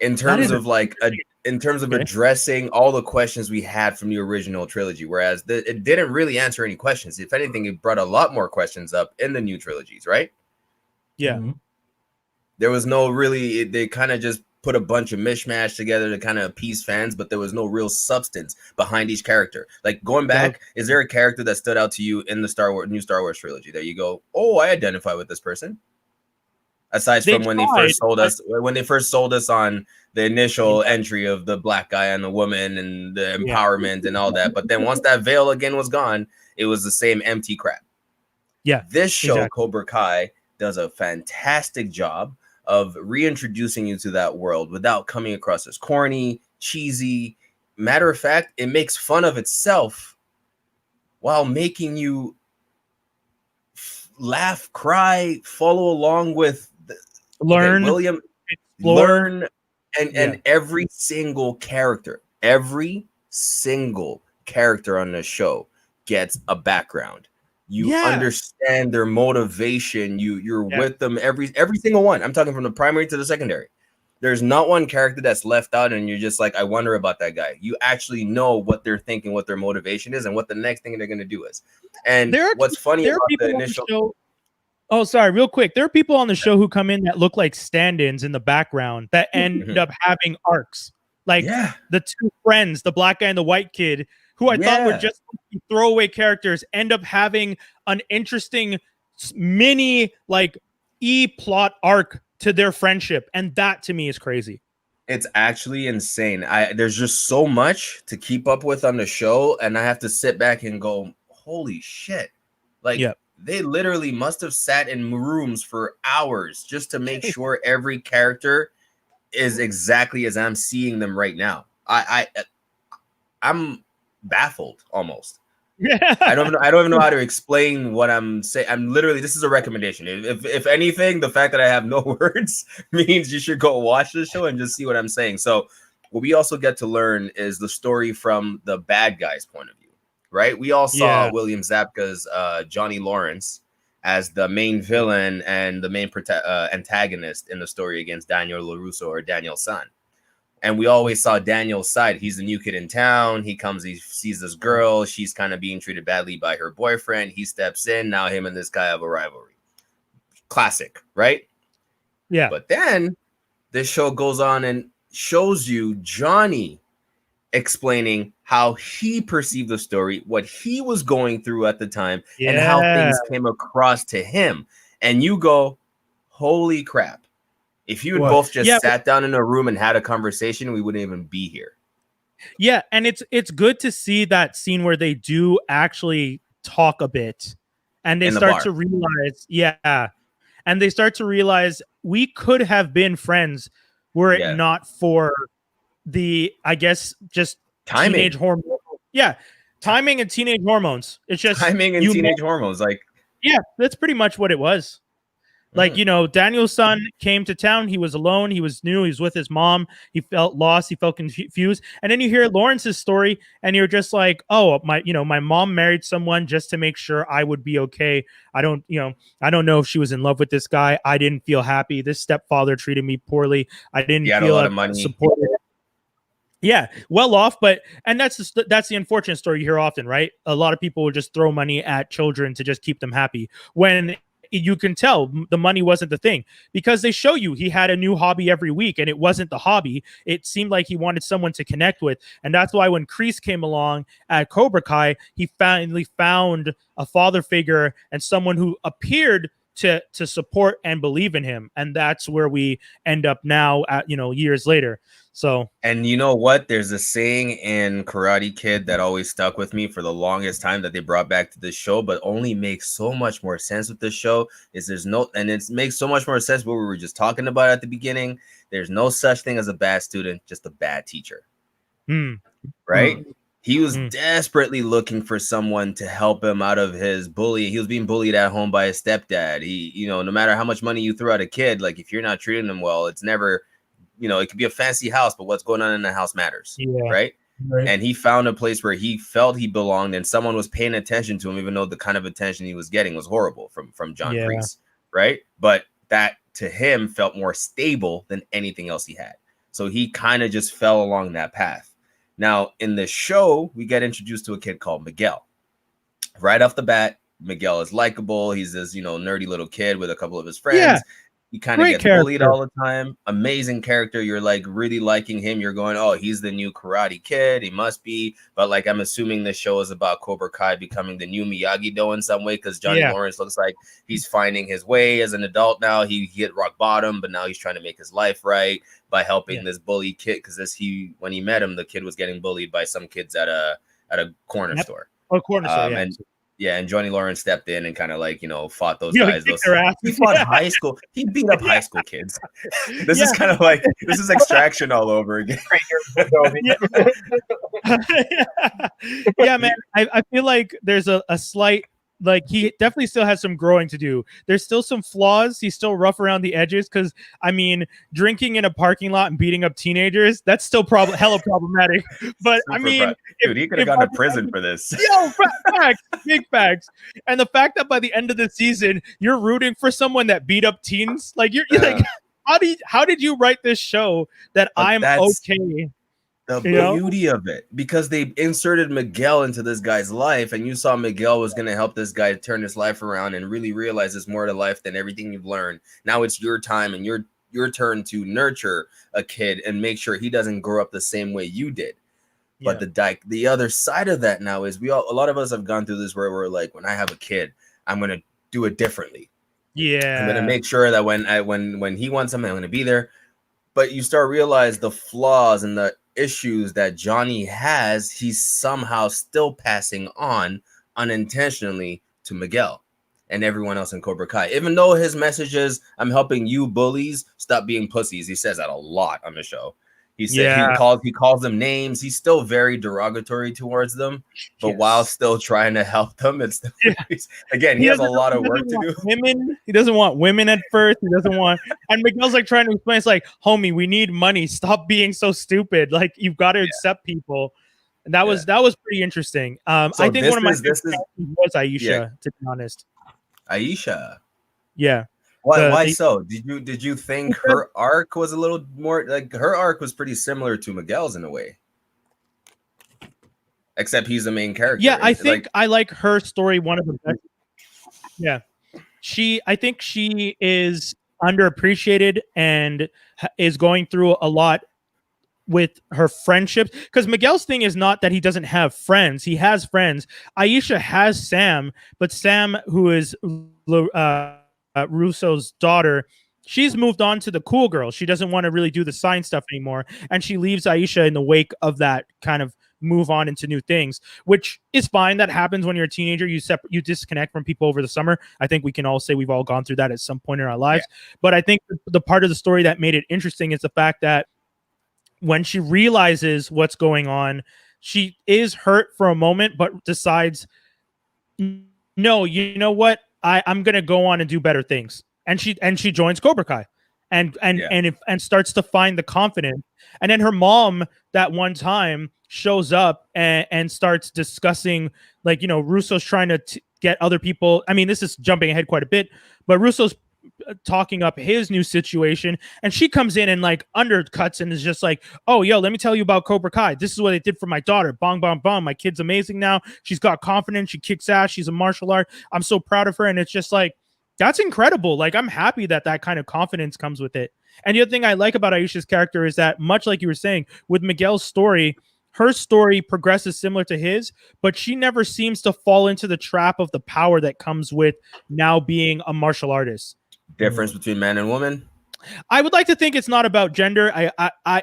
Speaker 3: In terms of addressing all the questions we had from the original trilogy, whereas it didn't really answer any questions. If anything, it brought a lot more questions up in the new trilogies, right?
Speaker 2: Yeah.
Speaker 3: There was no really, they kind of just put a bunch of mishmash together to kind of appease fans, but there was no real substance behind each character. Like going back, is there a character that stood out to you in the new Star Wars trilogy that you go, oh, I identify with this person? Aside from when they first sold us on the initial entry of the black guy and the woman and the empowerment and all that, but then once that veil again was gone, it was the same empty crap.
Speaker 2: Yeah,
Speaker 3: this show, Cobra Kai, does a fantastic job of reintroducing you to that world without coming across as corny, cheesy. Matter of fact, it makes fun of itself while making you laugh, cry, follow along with
Speaker 2: learn,
Speaker 3: and every single character on the show gets a background. You understand their motivation. You're with them every single one. I'm talking from the primary to the secondary. There's not one character that's left out and you're just like, I wonder about that guy. You actually know what they're thinking, what their motivation is, and what the next thing they're going to do is. And what's funny about the initial
Speaker 2: show. Oh, sorry, real quick. There are people on the show who come in that look like stand-ins in the background that end up having arcs. Like the two friends, the black guy and the white kid, who I thought were just throwaway characters, end up having an interesting mini like plot arc to their friendship, and that to me is crazy.
Speaker 3: It's actually insane. There's just so much to keep up with on the show, and I have to sit back and go, holy shit. Like they literally must have sat in rooms for hours just to make sure every character is exactly as I'm seeing them right now. I'm baffled almost. I don't even know how to explain what I'm saying. I'm literally, this is a recommendation. If anything, the fact that I have no words means you should go watch the show and just see what I'm saying. So what we also get to learn is the story from the bad guy's point of view, right? We all saw William Zabka's Johnny Lawrence as the main villain and the main antagonist in the story against Daniel LaRusso or Daniel's son. And we always saw Daniel's side. He's the new kid in town. He comes, he sees this girl. She's kind of being treated badly by her boyfriend. He steps in. Now him and this guy have a rivalry. Classic, right?
Speaker 2: Yeah.
Speaker 3: But then this show goes on and shows you Johnny explaining how he perceived the story, what he was going through at the time, and how things came across to him. And you go, holy crap. If you had both just sat down in a room and had a conversation, we wouldn't even be here.
Speaker 2: Yeah, and it's good to see that scene where they do actually talk a bit, and they start to realize, and they start to realize we could have been friends were it not for the, I guess, just
Speaker 3: timing.
Speaker 2: Teenage hormones. Yeah, timing and teenage hormones. It's just
Speaker 3: timing and teenage hormones. Like,
Speaker 2: that's pretty much what it was. Like, you know, Daniel's son came to town. He was alone. He was new. He was with his mom. He felt lost. He felt confused. And then you hear Lawrence's story and you're just like, oh, my mom married someone just to make sure I would be okay. I don't know if she was in love with this guy. I didn't feel happy. This stepfather treated me poorly. I didn't feel
Speaker 3: a lot of money.
Speaker 2: Supported. Yeah, well off, and that's the unfortunate story you hear often, right? A lot of people will just throw money at children to just keep them happy when you can tell the money wasn't the thing, because they show you he had a new hobby every week and it wasn't the hobby. It seemed like he wanted someone to connect with. And that's why when Kreese came along at Cobra Kai, he finally found a father figure and someone who appeared to support and believe in him. And that's where we end up now at, years later. So,
Speaker 3: and you know what? There's a saying in Karate Kid that always stuck with me for the longest time that they brought back to this show, but only makes so much more sense with this show. It makes so much more sense what we were just talking about at the beginning. There's no such thing as a bad student, just a bad teacher. Right? He was desperately looking for someone to help him out of his bullying. He was being bullied at home by his stepdad. He, no matter how much money you throw at a kid, like if you're not treating him well, it's never, it could be a fancy house, but what's going on in the house matters. Right? And he found a place where he felt he belonged and someone was paying attention to him, even though the kind of attention he was getting was horrible from John Kreese. Right? But that to him felt more stable than anything else he had. So he kind of just fell along that path. Now, in the show, we get introduced to a kid called Miguel. Right off the bat, Miguel is likable. He's this, nerdy little kid with a couple of his friends. He kind of
Speaker 2: Great
Speaker 3: gets
Speaker 2: character.
Speaker 3: bullied all the time. Amazing character. You're like really liking him. You're going, oh, he's the new Karate Kid. He must be. But like, I'm assuming this show is about Cobra Kai becoming the new Miyagi-Do in some way, because Johnny Lawrence looks like he's finding his way as an adult now. He hit rock bottom, but now he's trying to make his life right by helping this bully kid. Because when he met him, the kid was getting bullied by some kids at a corner store.
Speaker 2: Oh, corner store,
Speaker 3: And Johnny Lawrence stepped in and kind of like, fought those
Speaker 2: guys.
Speaker 3: He fought high school. He beat up high school kids. This is kind of like, this is Extraction all over again.
Speaker 2: Yeah, man. I feel like there's a slight, like, he definitely still has some growing to do. There's still some flaws. He's still rough around the edges because, I mean, drinking in a parking lot and beating up teenagers, that's still hella problematic. But I mean,
Speaker 3: dude, he could have gone to prison for this.
Speaker 2: Yo, facts, big facts. And the fact that by the end of the season, you're rooting for someone that beat up teens, like you're like, how did you write this show that I'm okay?
Speaker 3: The beauty of it, because they inserted Miguel into this guy's life, and you saw Miguel was going to help this guy turn his life around and really realize there's more to life than everything you've learned. Now it's your time and your turn to nurture a kid and make sure he doesn't grow up the same way you did. Yeah. But the other side of that now is a lot of us have gone through this where we're like, when I have a kid, I'm going to do it differently.
Speaker 2: Yeah,
Speaker 3: I'm going to make sure that when he wants something, I'm going to be there. But you start realize the flaws and the issues that Johnny has, he's somehow still passing on unintentionally to Miguel and everyone else in Cobra Kai. Even though his message is, I'm helping you bullies stop being pussies. He says that a lot on the show. He said he calls them names. He's still very derogatory towards them, but while still trying to help them, it's again, he has a lot of work to do.
Speaker 2: Women, he doesn't want women at first. He doesn't want, and Miguel's like trying to explain. It's like, homie, we need money. Stop being so stupid. Like, you've got to accept people. And that was pretty interesting. I think one of my favorites was Aisha, to be honest.
Speaker 3: Aisha.
Speaker 2: Yeah.
Speaker 3: Why so? Did you think her arc was a little more like, her arc was pretty similar to Miguel's in a way? Except he's the main character.
Speaker 2: Yeah, I think I like her story one of the best. Yeah. I think she is underappreciated and is going through a lot with her friendships, because Miguel's thing is not that he doesn't have friends. He has friends. Aisha has Sam, but Sam, who is Russo's daughter, she's moved on to the cool girl. She doesn't want to really do the sign stuff anymore, and she leaves Aisha in the wake of that kind of move on into new things, which is fine. That happens when you're a teenager. You disconnect from people over the summer. I think we can all say we've all gone through that at some point in our lives. But I think the part of the story that made it interesting is the fact that when she realizes what's going on, she is hurt for a moment, but decides, no, you know what? I'm gonna go on and do better things. And she joins Cobra Kai and starts to find the confidence. And then her mom that one time shows up and starts discussing, like, Russo's trying to get other people. I mean, this is jumping ahead quite a bit, but Russo's talking up his new situation, and she comes in and like undercuts and is just like, oh, yo, let me tell you about Cobra Kai. This is what they did for my daughter. Bong, bong, bong. My kid's amazing now. She's got confidence. She kicks ass. She's a martial art. I'm so proud of her. And it's just like, that's incredible. Like, I'm happy that kind of confidence comes with it. And the other thing I like about Aisha's character is that, much like you were saying with Miguel's story, her story progresses similar to his, but she never seems to fall into the trap of the power that comes with now being a martial artist.
Speaker 3: Difference between man and woman?
Speaker 2: I would like to think it's not about gender. I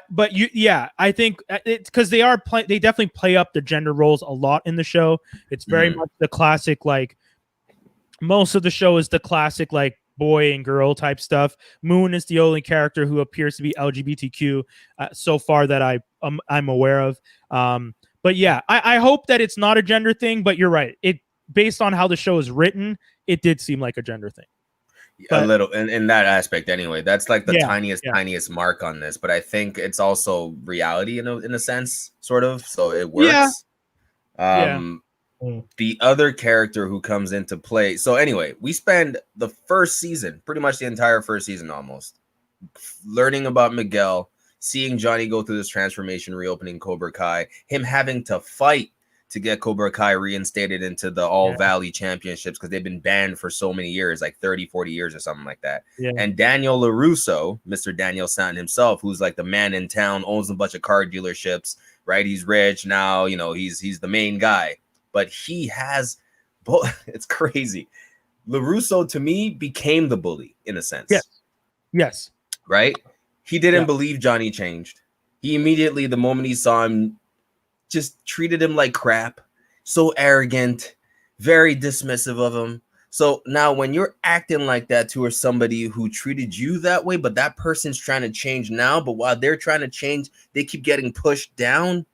Speaker 2: think it's because they definitely play up the gender roles a lot in the show. It's very much the classic, like, most of the show is the classic, like, boy and girl type stuff. Moon is the only character who appears to be LGBTQ so far that I'm aware of. But yeah, I hope that it's not a gender thing, but you're right. It, based on how the show is written, it did seem like a gender thing.
Speaker 3: A little in that aspect anyway. That's like the tiniest mark on this, but I think it's also reality in a sense, sort of, so it works. The other character who comes into play, so anyway, we spend the first season, pretty much the entire first season almost, learning about Miguel, seeing Johnny go through this transformation, reopening Cobra Kai, him having to fight to get Cobra Kai reinstated into the All Valley Championships because they've been banned for so many years, like 30, 40 years or something like that.
Speaker 2: Yeah.
Speaker 3: And Daniel LaRusso, Mr. Daniel San himself, who's like the man in town, owns a bunch of car dealerships, right? He's rich now, you know, he's the main guy, but he has it's crazy. LaRusso to me became the bully in a sense.
Speaker 2: Yes.
Speaker 3: Right? He didn't believe Johnny changed. He immediately, the moment he saw him, just treated him like crap, so arrogant, very dismissive of him. So now when you're acting like that towards somebody who treated you that way, but that person's trying to change now, but while they're trying to change, they keep getting pushed down,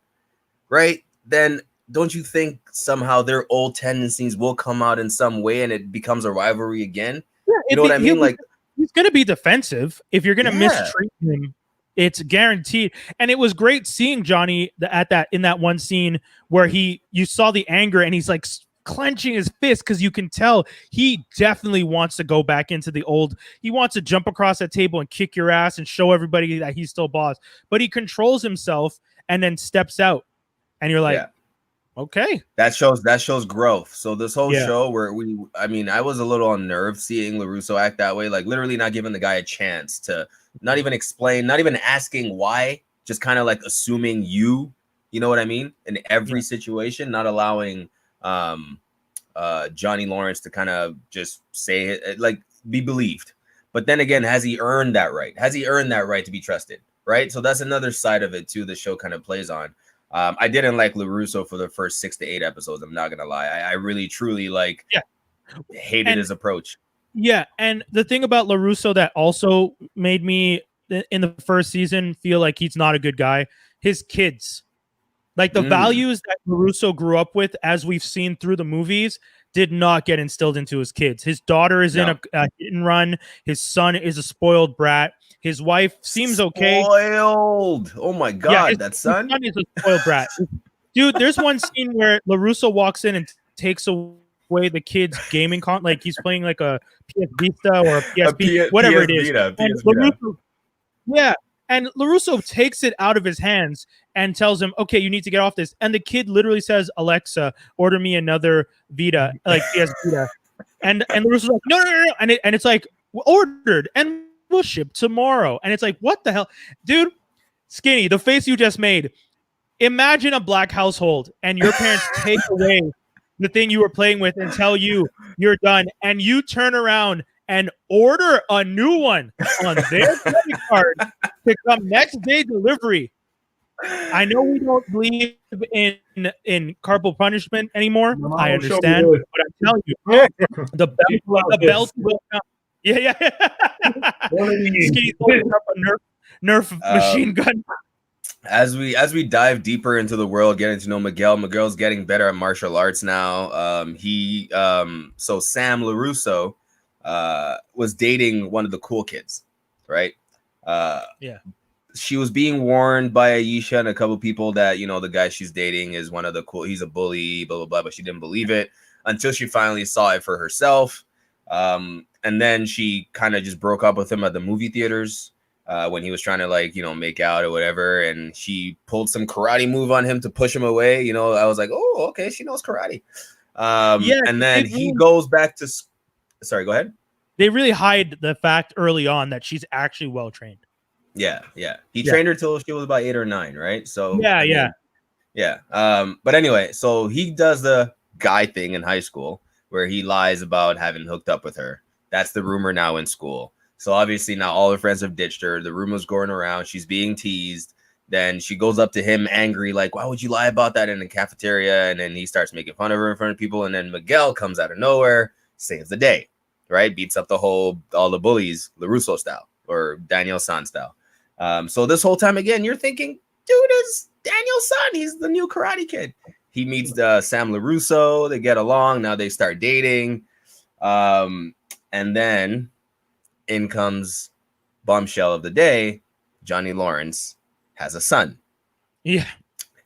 Speaker 3: right? Then don't you think somehow their old tendencies will come out in some way and it becomes a rivalry again?
Speaker 2: Yeah,
Speaker 3: you know what I mean? Like,
Speaker 2: he's going to be defensive. If you're going to mistreat him, it's guaranteed. And it was great seeing Johnny in that one scene where you saw the anger and he's like clenching his fist because you can tell he definitely wants to go back into the old. He wants to jump across that table and kick your ass and show everybody that he's still boss. But he controls himself and then steps out. And you're like, okay.
Speaker 3: That shows growth. So this whole show where I was a little unnerved seeing LaRusso act that way, like literally not giving the guy a chance to not even explain, not even asking why, just kind of like assuming you know what I mean? In every situation, not allowing Johnny Lawrence to kind of just say it, like be believed. But then again, has he earned that right? Has he earned that right to be trusted? Right? So that's another side of it too, the show kind of plays on. I didn't like LaRusso for the first 6 to 8 episodes. I'm not gonna lie. I really truly hated his approach.
Speaker 2: Yeah, and the thing about LaRusso that also made me in the first season feel like he's not a good guy, his kids. Like the values that LaRusso grew up with, as we've seen through the movies, did not get instilled into his kids. His daughter is in a hit and run. His son is a spoiled brat. His wife seems okay.
Speaker 3: Spoiled. Oh my God, that son?
Speaker 2: His son is a spoiled brat. Dude, there's one scene where LaRusso walks in and takes away the kid's gaming like he's playing like a PS Vita or a PSP, whatever it is. And LaRusso takes it out of his hands and tells him, okay, you need to get off this. And the kid literally says, Alexa, order me another Vita, like PS Vita. And LaRusso's like, no. And it's like, ordered and we'll ship tomorrow. And it's like, what the hell? Dude, Skinny, the face you just made. Imagine a black household and your parents take away the thing you were playing with and tell you you're done. And you turn around and order a new one on their credit card to come next day delivery. I know we don't believe in corporal punishment anymork. No, I understand, but I'm telling you, the belt will come. Yeah. Skinny's holding up a Nerf machine gun.
Speaker 3: As we dive deeper into the world, getting to know Miguel. Miguel's getting better at martial arts now. So Sam LaRusso was dating one of the cool kids, right? She was being warned by Aisha and a couple people that, you know, the guy she's dating is one of the cool, he's a bully, blah, blah, blah, but she didn't believe it until she finally saw it for herself. And then she kind of just broke up with him at the movie theaters when he was trying to, like, you know, make out or whatever. And she pulled some karate move on him to push him away. You know, I was like, oh, okay, she knows karate. And then he goes back to, sorry, go ahead.
Speaker 2: They really hide the fact early on that she's actually well-trained.
Speaker 3: Yeah. He trained her till she was about 8 or 9, right? So
Speaker 2: yeah.
Speaker 3: But anyway, so he does the guy thing in high school where he lies about having hooked up with her. That's the rumor now in school. So obviously now all her friends have ditched her. The rumor's going around. She's being teased. Then she goes up to him angry, like, why would you lie about that in the cafeteria? And then he starts making fun of her in front of people. And then Miguel comes out of nowhere, saves the day, right? Beats up all the bullies, LaRusso style or Daniel San style. So this whole time, again, you're thinking, dude is Daniel San. He's the new karate kid. He meets Sam LaRusso. They get along. Now they start dating. And then in comes bombshell of the day. Johnny Lawrence has a son.
Speaker 2: Yeah.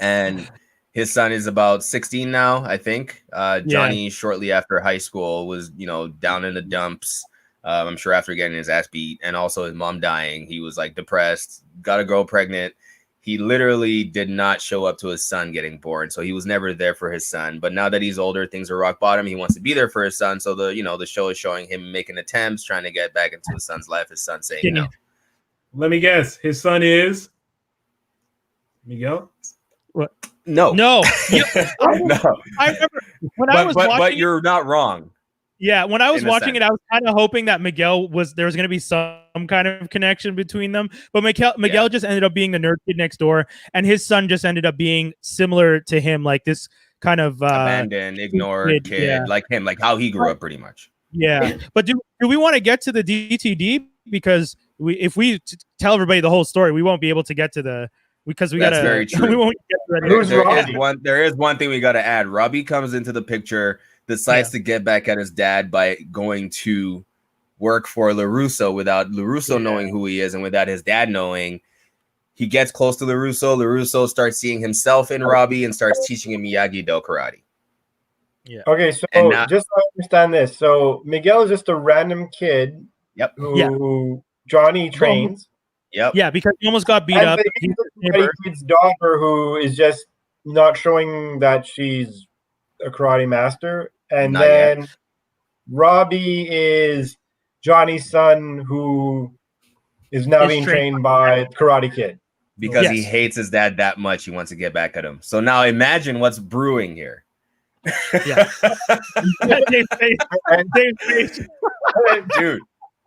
Speaker 3: And his son is about 16 now, I think. Johnny, shortly after high school, was, you know, down in the dumps. I'm sure after getting his ass beat and also his mom dying, he was like depressed, got a girl pregnant. he literally did not show up to his son getting born. So he was never there for his son. But now that he's older, things are rock bottom. He wants to be there for his son. So the show is showing him making attempts, trying to get back into his son's life. His son saying no.
Speaker 1: Let me guess. His son is Miguel?
Speaker 2: What?
Speaker 3: No.
Speaker 2: No.
Speaker 3: No.
Speaker 2: I remember when I was watching
Speaker 3: but you're not wrong.
Speaker 2: Yeah, when I was
Speaker 3: In a
Speaker 2: watching it,
Speaker 3: sense.
Speaker 2: I was kind of hoping that there was going to be some kind of connection between them. But Miguel just ended up being the nerd kid next door, and his son just ended up being similar to him, like this kind of
Speaker 3: abandoned, ignored kid, like him, like how he grew up, pretty much.
Speaker 2: Yeah, but do we want to get to the DTD? Because if we tell everybody the whole story, we won't be able to get to because we got to.
Speaker 3: That's very true.
Speaker 2: We won't get to
Speaker 3: there is one thing we got to add. Robbie comes into the picture, decides to get back at his dad by going to work for LaRusso without LaRusso knowing who he is and without his dad knowing. He gets close to LaRusso. LaRusso starts seeing himself in Robbie and starts teaching him Miyagi-Do karate.
Speaker 4: Yeah. Okay, so just to understand this. So Miguel is just a random kid who Johnny trains.
Speaker 3: Yep.
Speaker 2: Yeah, because he almost got beat up.
Speaker 4: He's a kid's daughter who is just not showing that she's a karate master. And
Speaker 3: Not
Speaker 4: then
Speaker 3: yet.
Speaker 4: Robbie is Johnny's son who is now being trained by Karate Kid.
Speaker 3: Because he hates his dad that much, he wants to get back at him. So now imagine what's brewing here.
Speaker 2: Yeah.
Speaker 3: Dude,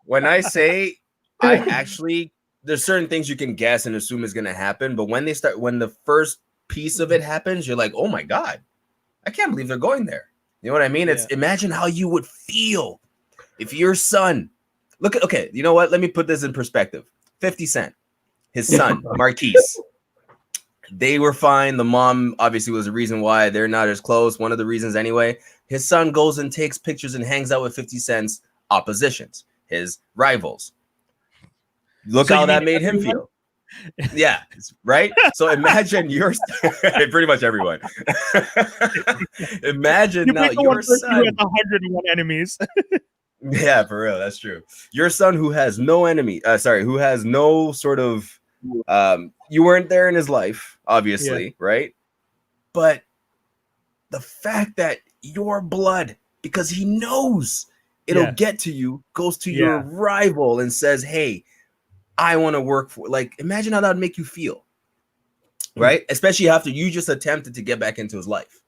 Speaker 3: when I say there's certain things you can guess and assume is going to happen, but when the first piece of it happens, you're like, oh my God, I can't believe they're going there. You know what I mean? It's imagine how you would feel if your son, you know what? Let me put this in perspective. 50 Cent, his son, Marquise, they were fine. The mom obviously was the reason why they're not as close. One of the reasons anyway. His son goes and takes pictures and hangs out with 50 Cent's oppositions, his rivals. Look how that made him feel. Yeah, right. So imagine pretty much everyone. Imagine now your son
Speaker 2: with 101 enemies.
Speaker 3: Yeah, for real, that's true. Your son who has no enemy, who has no sort of, you weren't there in his life, obviously, right? But the fact that your blood, because he knows it'll get to you, goes to your rival and says, "Hey, I want to work for." Like, imagine how that would make you feel, right? Especially after you just attempted to get back into his life.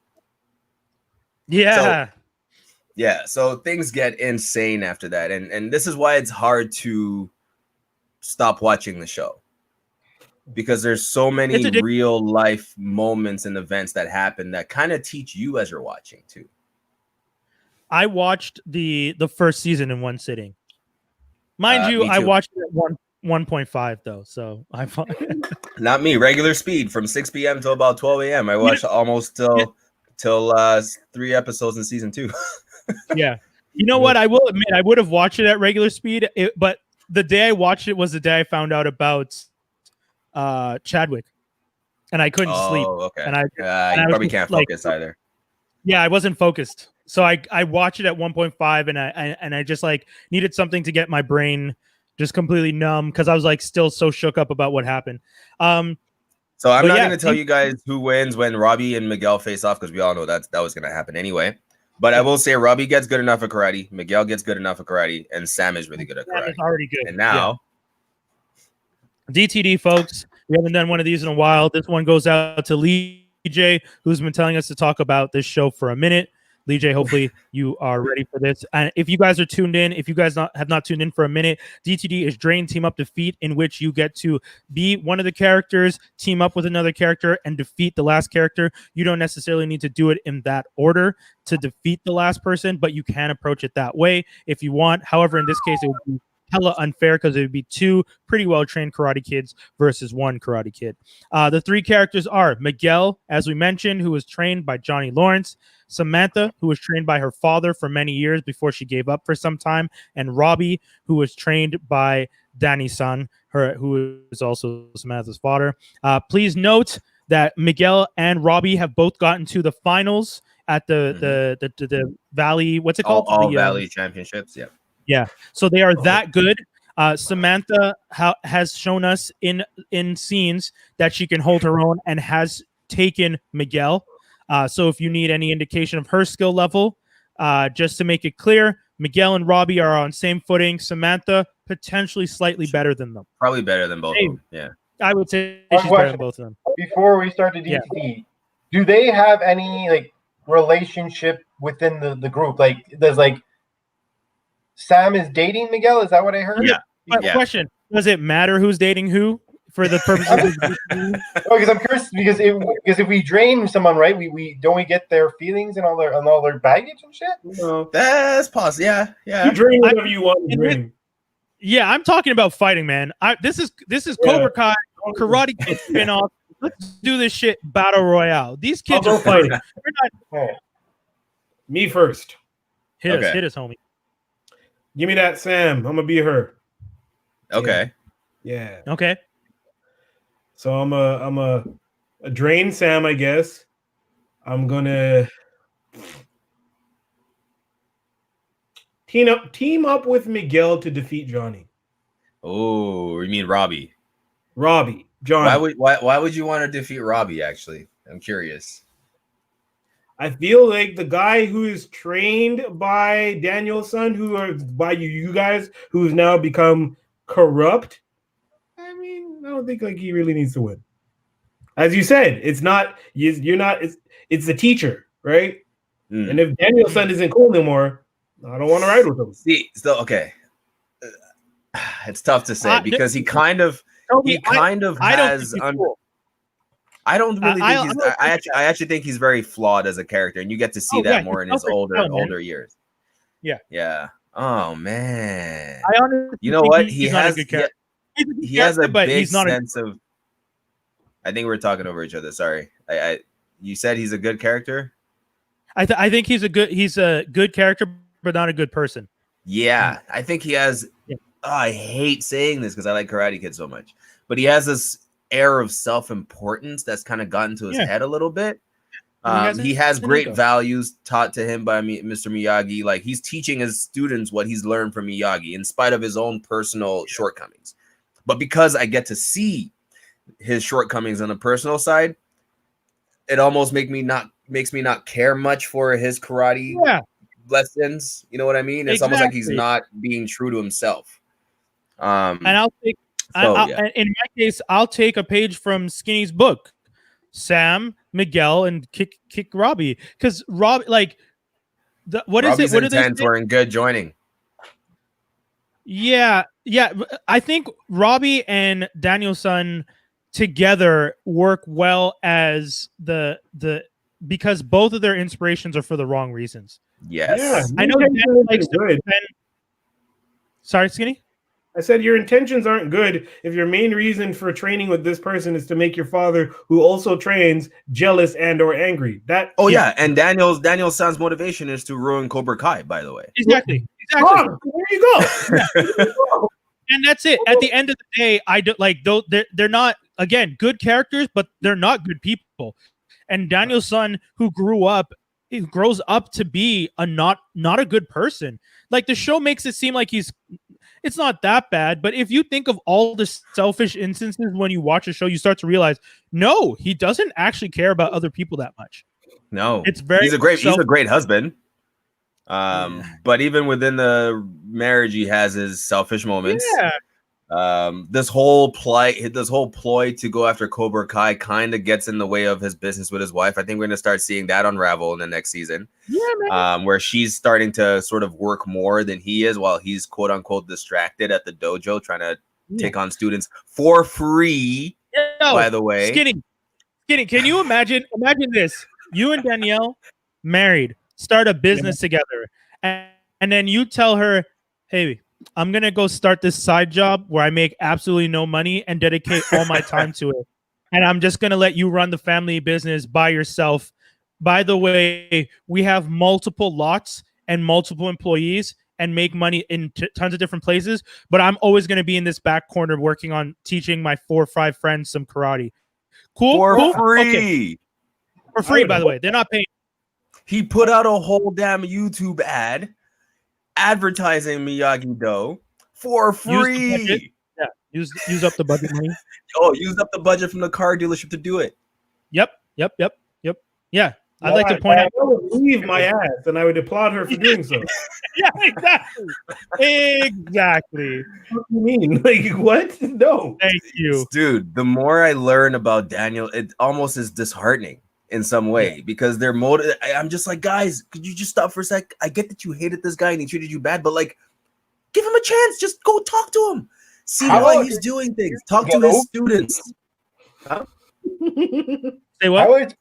Speaker 2: Yeah.
Speaker 3: So things get insane after that. And this is why it's hard to stop watching the show. Because there's so many real life moments and events that happen that kind of teach you as you're watching too.
Speaker 2: I watched the first season in one sitting. Mind you, I watched it at 1.5 though, so I
Speaker 3: not me. Regular speed from 6 p.m. till about 12 a.m. I watched almost till 3 episodes in season 2.
Speaker 2: Yeah, you know what? I will admit I would have watched it at regular speed, but the day I watched it was the day I found out about Chadwick, and I couldn't sleep.
Speaker 3: Okay.
Speaker 2: And
Speaker 3: you probably can't focus either.
Speaker 2: Yeah, I wasn't focused, so I watched it at 1.5, and I just like needed something to get my brain just completely numb because I was like still so shook up about what happened.
Speaker 3: So I'm not going to tell you guys who wins when Robbie and Miguel face off because we all know that was going to happen anyway. But I will say Robbie gets good enough at karate, Miguel gets good enough at karate, and Sam is really good at karate.
Speaker 2: Sam is already good.
Speaker 3: And now,
Speaker 2: DTD, folks, we haven't done one of these in a while. This one goes out to Lee J, who's been telling us to talk about this show for a minute. Lee J, hopefully you are ready for this. And if you guys are tuned in, if you guys have not tuned in for a minute, DTD is Drain Team Up Defeat, in which you get to be one of the characters, team up with another character, and defeat the last character. You don't necessarily need to do it in that order to defeat the last person, but you can approach it that way if you want. However, in this case, it would be hella unfair because it would be 2 pretty well-trained karate kids versus 1 karate kid. The 3 characters are Miguel, as we mentioned, who was trained by Johnny Lawrence, Samantha, who was trained by her father for many years before she gave up for some time, and Robbie, who was trained by Danny's son, who is also Samantha's father. Please note that Miguel and Robbie have both gotten to the finals at the Valley. What's it called?
Speaker 3: All Valley Championships. Yeah.
Speaker 2: Yeah. So they are that good. Samantha has shown us in scenes that she can hold her own and has taken Miguel. So if you need any indication of her skill level, just to make it clear, Miguel and Robbie are on same footing. Samantha potentially slightly better than them.
Speaker 3: Probably better than both of them. Yeah.
Speaker 2: I would say
Speaker 4: One
Speaker 2: she's better
Speaker 4: question.
Speaker 2: than both of them.
Speaker 4: Before we start the
Speaker 2: Yeah.
Speaker 4: DTD, do they have any like relationship within the group? Like, does like Sam is dating Miguel? Is that what I heard?
Speaker 3: Yeah.
Speaker 2: But question: does it matter who's dating who for the purposes of?
Speaker 4: Oh, because I'm curious because if we drain someone, right, we don't we get their feelings and all their baggage and shit.
Speaker 1: No.
Speaker 3: That's possible. Yeah. Yeah.
Speaker 1: You drain whatever you want to drain.
Speaker 2: Yeah, I'm talking about fighting, man. This is Cobra Kai Karate Kid spinoff. Let's do this shit battle royale. These kids
Speaker 1: I'll
Speaker 2: are
Speaker 1: go fighting.
Speaker 2: We're not
Speaker 1: Me first.
Speaker 2: hit us, homie.
Speaker 1: Give me that Sam. I'm gonna be her.
Speaker 3: Okay.
Speaker 1: Yeah.
Speaker 2: Okay.
Speaker 1: So I'm a drain Sam, I guess. I'm gonna team up with Miguel to defeat Johnny.
Speaker 3: Oh, you mean Robbie?
Speaker 1: Robbie, Johnny.
Speaker 3: Why would you want to defeat Robbie? Actually, I'm curious.
Speaker 1: I feel like the guy who is trained by Daniel's son, who are by you guys, who's now become corrupt. I mean, I don't think like he really needs to win. As you said, it's not you're not. It's the teacher, right?
Speaker 3: Mm.
Speaker 1: And if Daniel's son isn't cool anymore, I don't want to ride with him.
Speaker 3: See, still okay. It's tough to say because he kind of has. I don't really think he's. I actually think he's very flawed as a character, and you get to see that more in his older years.
Speaker 2: Yeah.
Speaker 3: Yeah. Oh man.
Speaker 2: I honestly,
Speaker 3: you know what?
Speaker 2: He has
Speaker 3: a big sense of. I think we're talking over each other. Sorry. You said he's a good character.
Speaker 2: I think he's a good character, but not a good person.
Speaker 3: Yeah, I think he has.
Speaker 2: Yeah.
Speaker 3: Oh, I hate saying this because I like Karate Kid so much, but he has this air of self-importance that's kind of gotten to his head a little bit. He has great values taught to him by Mr. Miyagi. Like he's teaching his students what he's learned from Miyagi, in spite of his own personal shortcomings. But because I get to see his shortcomings on the personal side, it almost makes me not care much for his karate lessons. You know what I mean? It's almost like he's not being true to himself.
Speaker 2: And I'll take. In my case, I'll take a page from Skinny's book, Sam, Miguel, and kick Robbie, because Robbie what
Speaker 3: Robbie's
Speaker 2: is it? What
Speaker 3: intents were in good joining.
Speaker 2: Yeah. I think Robbie and Daniel-san together work well as the because both of their inspirations are for the wrong reasons.
Speaker 3: Yes.
Speaker 1: Yeah,
Speaker 2: I know Dan likes to defend. Sorry, Skinny?
Speaker 1: I said your intentions aren't good if your main reason for training with this person is to make your father, who also trains, jealous and or angry.
Speaker 3: And Daniel's son's motivation is to ruin Cobra Kai, by the way.
Speaker 2: Exactly.
Speaker 1: Oh, there you go.
Speaker 2: And that's it. At the end of the day, I do like though they're not, again, good characters, but they're not good people. And Daniel's son, who grows up to be not a good person. Like the show makes it seem like it's not that bad, but if you think of all the selfish instances when you watch a show, you start to realize, no, he doesn't actually care about other people that much.
Speaker 3: No,
Speaker 2: it's very.
Speaker 3: He's a great husband. But even within the marriage, he has his selfish moments.
Speaker 2: Yeah.
Speaker 3: This whole ploy to go after Cobra Kai kind of gets in the way of his business with his wife. I think we're going to start seeing that unravel in the next season.
Speaker 2: Yeah, man.
Speaker 3: Where she's starting to sort of work more than he is, while he's quote unquote distracted at the dojo trying to take on students for free. By the way,
Speaker 2: Skinny, can you imagine this? You and Danielle married, start a business together, and then you tell her, hey, I'm going to go start this side job where I make absolutely no money and dedicate all my time to it. And I'm just going to let you run the family business by yourself. By the way, we have multiple lots and multiple employees and make money in tons of different places, but I'm always going to be in this back corner working on teaching my 4 or 5 friends some karate. Cool?
Speaker 3: For free.
Speaker 2: Okay. For free, by the way. They're not paying.
Speaker 3: He put out a whole damn YouTube ad advertising Miyagi-Do for
Speaker 2: Use the budget.
Speaker 3: free.
Speaker 2: Yeah, use up the budget money.
Speaker 3: Oh, used up the budget from the car dealership to do it.
Speaker 2: Yep. Yeah, I'd like to point out.
Speaker 1: I would leave my ass, and I would applaud her for doing so.
Speaker 2: Yeah, exactly.
Speaker 1: What do you mean? Like what? No.
Speaker 2: Thank you.
Speaker 3: Dude, the more I learn about Daniel, it almost is disheartening in some way because they're I'm just like, guys, could you just stop for a sec? I get that you hated this guy and he treated you bad, but like, give him a chance. Just go talk to him. See why he's doing things. Talk to his students. Huh?
Speaker 2: Say what?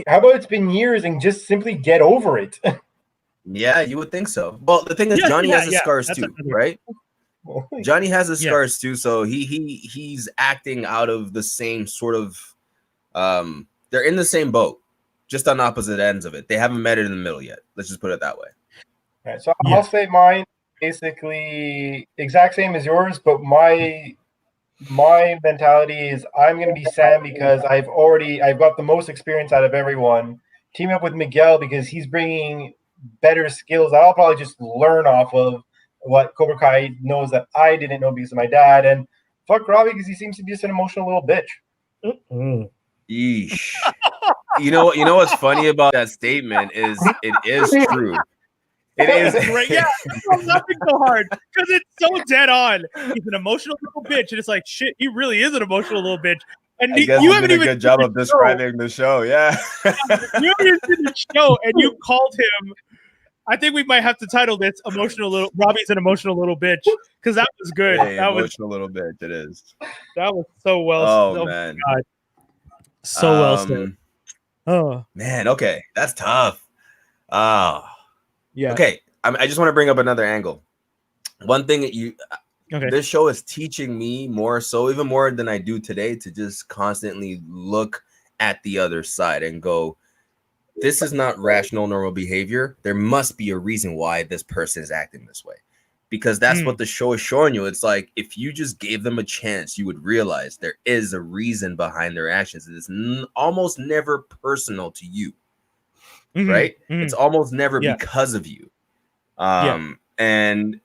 Speaker 4: How about it's been years and just simply get over it?
Speaker 3: Yeah, you would think so. Well, the thing is, Johnny has his scars too, right? Johnny has his scars too, so he's acting out of the same sort of. They're in the same boat, just on opposite ends of it. They haven't met it in the middle yet. Let's just put it that way.
Speaker 4: All right, so I'll say mine basically exact same as yours, but my mentality is I'm going to be Sam because I've got the most experience out of everyone. Team up with Miguel because he's bringing better skills that I'll probably just learn off of what Cobra Kai knows that I didn't know because of my dad. And fuck Robbie because he seems to be just an emotional little bitch.
Speaker 3: Yeesh. You know what's funny about that statement is it is true. It is
Speaker 2: right. Yeah, I'm laughing so hard because it's so dead on. He's an emotional little bitch, and it's like shit. He really is an emotional little bitch. And
Speaker 3: you haven't done a good job of describing the show. Yeah,
Speaker 2: you haven't even seen the show, and you called him. I think we might have to title this "Emotional Little." Robbie's an emotional little bitch because that was good.
Speaker 3: Hey,
Speaker 2: that
Speaker 3: emotional little bitch. It is.
Speaker 2: That was so well.
Speaker 3: Oh man,
Speaker 2: God. So well said. Oh
Speaker 3: man, okay, that's tough. Oh.
Speaker 2: Yeah.
Speaker 3: Okay, I just want to bring up another angle. One thing that this show is teaching me more so, even more than I do today, to just constantly look at the other side and go, this is not rational, normal behavior. There must be a reason why this person is acting this way. Because that's what the show is showing you. It's like, if you just gave them a chance, you would realize there is a reason behind their actions. It is almost never personal to you. Right? It's almost never because of you. And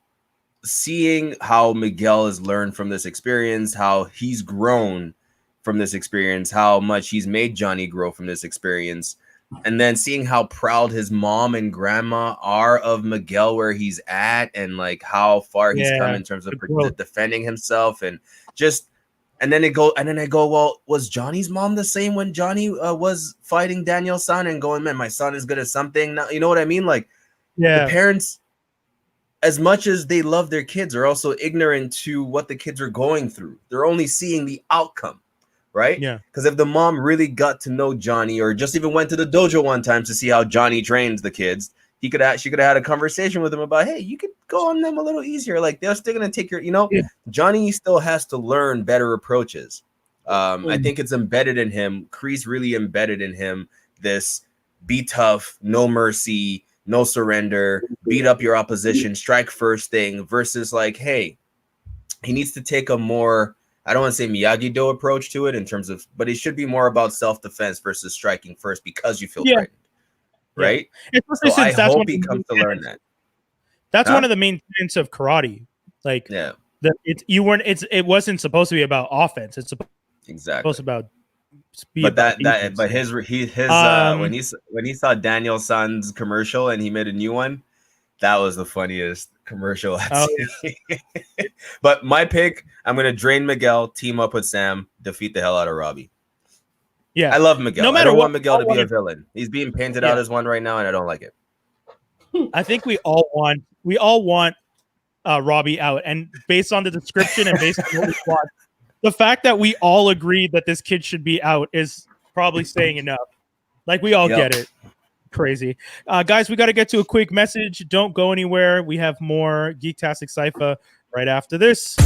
Speaker 3: seeing how Miguel has learned from this experience, how he's grown from this experience, how much he's made Johnny grow from this experience, and then seeing how proud his mom and grandma are of Miguel where he's at and like how far he's come in terms of defending himself and just. And then I go, well, was Johnny's mom the same when Johnny was fighting Daniel's son and going, man, my son is good at something now? You know what I mean? Like, the parents, as much as they love their kids, are also ignorant to what the kids are going through. They're only seeing the outcome, right? Yeah. Because if the mom really got to know Johnny or just even went to the dojo one time to see how Johnny trains the kids, she could have had a conversation with him about, hey, you could go on them a little easier. Like they're still gonna take your, Johnny still has to learn better approaches. I think it's embedded in him. Kreese really embedded in him this be tough, no mercy, no surrender, beat up your opposition, strike first thing versus like, hey, he needs to take a more, I don't want to say Miyagi-Do approach to it in terms of, but it should be more about self-defense versus striking first because you feel threatened. Right? So I hope he comes to learn that.
Speaker 2: That's one of the main tenets of karate. Like, it wasn't supposed to be about offense. It's supposed to about speed.
Speaker 3: But when he saw Daniel's son's commercial and he made a new one, that was the funniest commercial I've seen. But my pick, I'm gonna drain Miguel, team up with Sam, defeat the hell out of Robbie. Yeah, I love Miguel. No matter I don't want Miguel to be a villain. He's being painted out as one right now, and I don't like it.
Speaker 2: I think we all want Robbie out, and based on the description and based on what we watched, the fact that we all agree that this kid should be out is probably saying enough. Like we all get it. Crazy, guys. We got to get to a quick message. Don't go anywhere. We have more Geektastic Cypher right after this.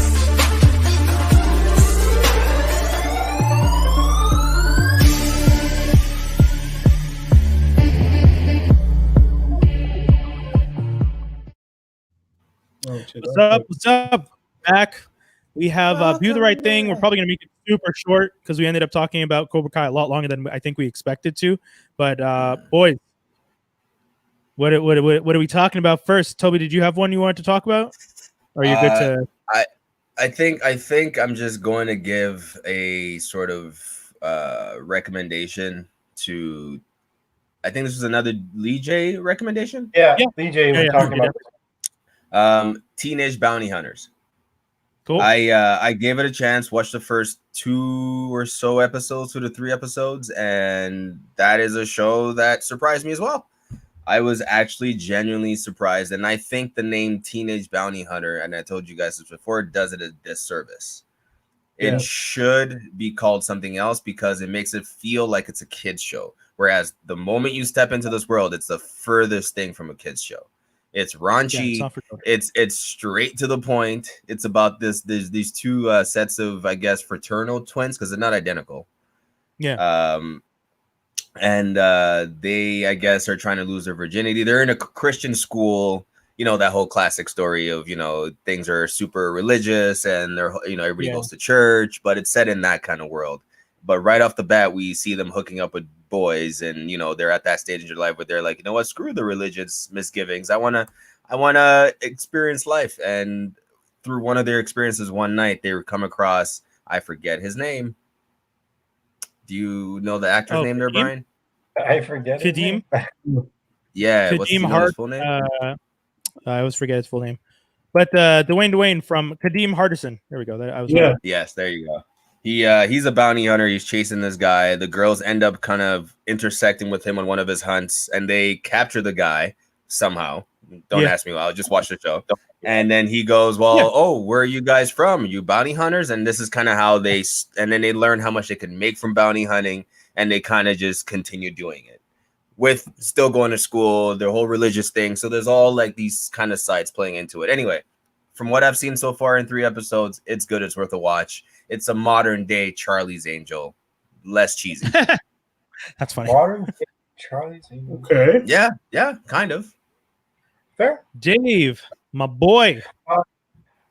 Speaker 2: What's up? Back. We have Do the Right Thing. We're probably going to make it super short because we ended up talking about Cobra Kai a lot longer than I think we expected to. But boys, what are we talking about first? Toby, did you have one you wanted to talk about? Are you good to?
Speaker 3: I think I'm just going to give a sort of recommendation to. I think this was another Lee J recommendation.
Speaker 4: Yeah,
Speaker 2: Yeah.
Speaker 4: DJ was
Speaker 2: Yeah,
Speaker 4: talking
Speaker 2: yeah.
Speaker 4: about.
Speaker 3: Teenage Bounty Hunters.
Speaker 2: Cool.
Speaker 3: I gave it a chance, watched the first 2 or so episodes, 2 to 3 episodes, and that is a show that surprised me as well. I was actually genuinely surprised, and I think the name Teenage Bounty Hunter, and I told you guys this before, does it a disservice. It should be called something else because it makes it feel like it's a kid's show. Whereas the moment you step into this world, it's the furthest thing from a kid's show. It's raunchy.
Speaker 2: Yeah,
Speaker 3: it's straight to the point. It's about these two sets of, I guess, fraternal twins because they're not identical.
Speaker 2: Yeah.
Speaker 3: And they, I guess, are trying to lose their virginity. They're in a Christian school. You know, that whole classic story of, you know, things are super religious and they're, you know, everybody goes to church, but it's set in that kind of world. But right off the bat, we see them hooking up with boys, and, you know, they're at that stage in their life where they're like, you know what, screw the religious misgivings. I wanna experience life. And through one of their experiences one night, they come across, I forget his name. Do you know the actor's name there, Brian?
Speaker 4: I forget his name.
Speaker 3: Yeah, what's
Speaker 2: Kadeem
Speaker 3: his full name?
Speaker 2: I always forget his full name. But Dwayne from Kadeem Hardison. There we go. Right.
Speaker 3: Yes, there you go. He's a bounty hunter. He's chasing this guy. The girls end up kind of intersecting with him on one of his hunts, and they capture the guy somehow. Don't ask me why. I'll just watch the show. And then he goes, well, oh, where are you guys from? Are you bounty hunters? And this is kind of how and then they learn how much they can make from bounty hunting, and they kind of just continue doing it with still going to school, their whole religious thing. So there's all like these kind of sides playing into it. Anyway, from what I've seen so far in 3 episodes, it's good. It's worth a watch. It's a modern day Charlie's Angel, less cheesy.
Speaker 2: That's funny.
Speaker 4: Modern day Charlie's Angel.
Speaker 1: Okay.
Speaker 3: Yeah, kind of.
Speaker 4: Fair.
Speaker 2: Dave, my boy.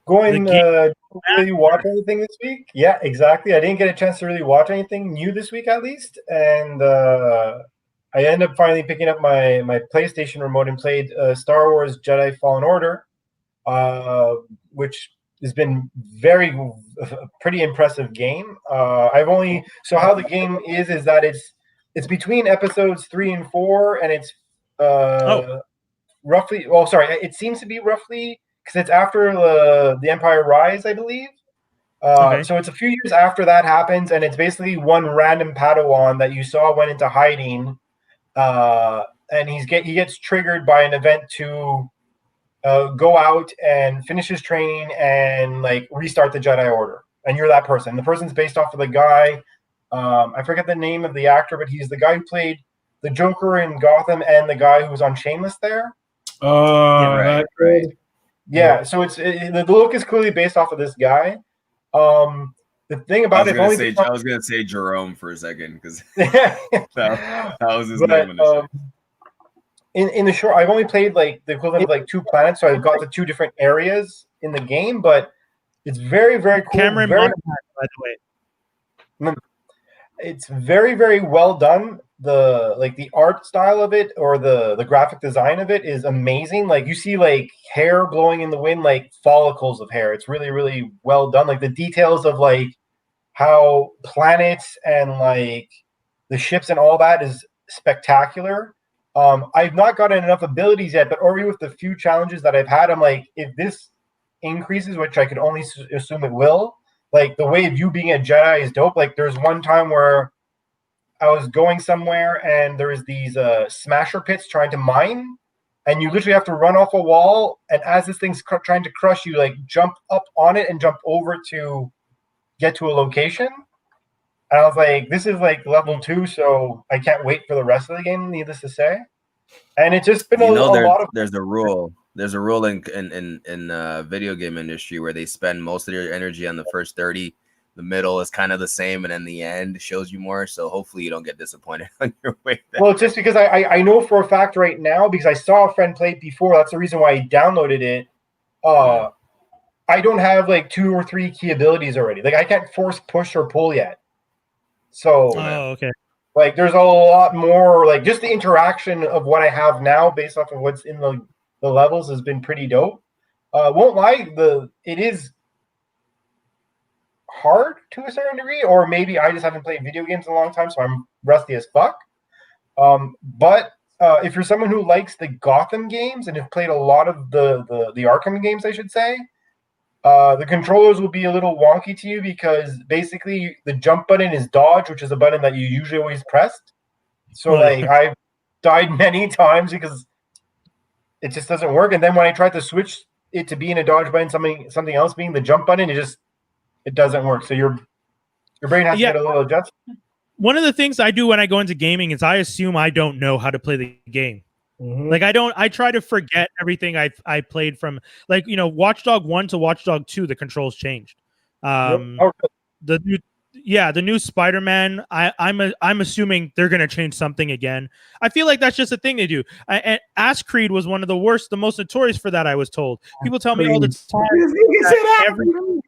Speaker 4: Going really watch anything this week? Yeah, exactly. I didn't get a chance to really watch anything new this week, at least, and I ended up finally picking up my PlayStation remote and played Star Wars Jedi Fallen Order, which has been pretty impressive game. So how the game is that it's between episodes 3 and 4, and it's roughly. Well, sorry, it seems to be roughly because it's after the Empire Rise, I believe. So it's a few years after that happens, and it's basically one random Padawan that you saw went into hiding. And he gets triggered by an event to go out and finish his training and like restart the Jedi Order. And you're that person. The person's based off of the guy. I forget the name of the actor, but he's the guy who played the Joker in Gotham and the guy who was on Shameless there.
Speaker 3: Right.
Speaker 4: Yeah. So the look is clearly based off of this guy. The thing about
Speaker 3: I was gonna say Jerome for a second because that was his name.
Speaker 4: In the short, I've only played like the equivalent of like 2 planets, so I've got the 2 different areas in the game. But it's very, very cool.
Speaker 2: Cameron Monaghan, by the way.
Speaker 4: It's very, very well done. The art style of it, or the graphic design of it, is amazing. Like you see like hair blowing in the wind, like follicles of hair. It's really, really well done. Like the details of like how planets and like the ships and all that is spectacular. I've not gotten enough abilities yet, but already with the few challenges that I've had, I'm like, if this increases, which I could only assume it will, like the way of you being a Jedi is dope. Like there's one time where I was going somewhere and there's these smasher pits trying to mine, and you literally have to run off a wall, and as this thing's trying to crush you, like jump up on it and jump over to get to a location. And I was like, this is like level 2, so I can't wait for the rest of the game, needless to say. And it's just been a lot of...
Speaker 3: There's a rule in video game industry where they spend most of their energy on the first 30. The middle is kind of the same, and then the end shows you more. So hopefully you don't get disappointed on your way there.
Speaker 4: Well, just because I know for a fact right now, because I saw a friend play it before, that's the reason why I downloaded it. I don't have like 2 or 3 key abilities already. Like I can't force push or pull yet. So like there's a lot more, like just the interaction of what I have now based off of what's in the levels has been pretty dope. Won't lie, it is hard to a certain degree, or maybe I just haven't played video games in a long time, so I'm rusty as fuck. But if you're someone who likes the Gotham games and have played a lot of the Arkham games, I should say, the controllers will be a little wonky to you because basically the jump button is dodge, which is a button that you usually always pressed. So like I've died many times because it just doesn't work. And then when I tried to switch it to being a dodge button, something else being the jump button, it doesn't work. So your brain has to get a little adjusted.
Speaker 2: One of the things I do when I go into gaming is I assume I don't know how to play the game. Mm-hmm. Like I try to forget everything I played from, like, you know, Watchdog 1 to Watchdog 2, the controls changed. The new Spider-Man, I'm assuming they're going to change something again. I feel like that's just a thing they do. And Ass Creed was one of the most notorious for that, I was told. People tell me all the time.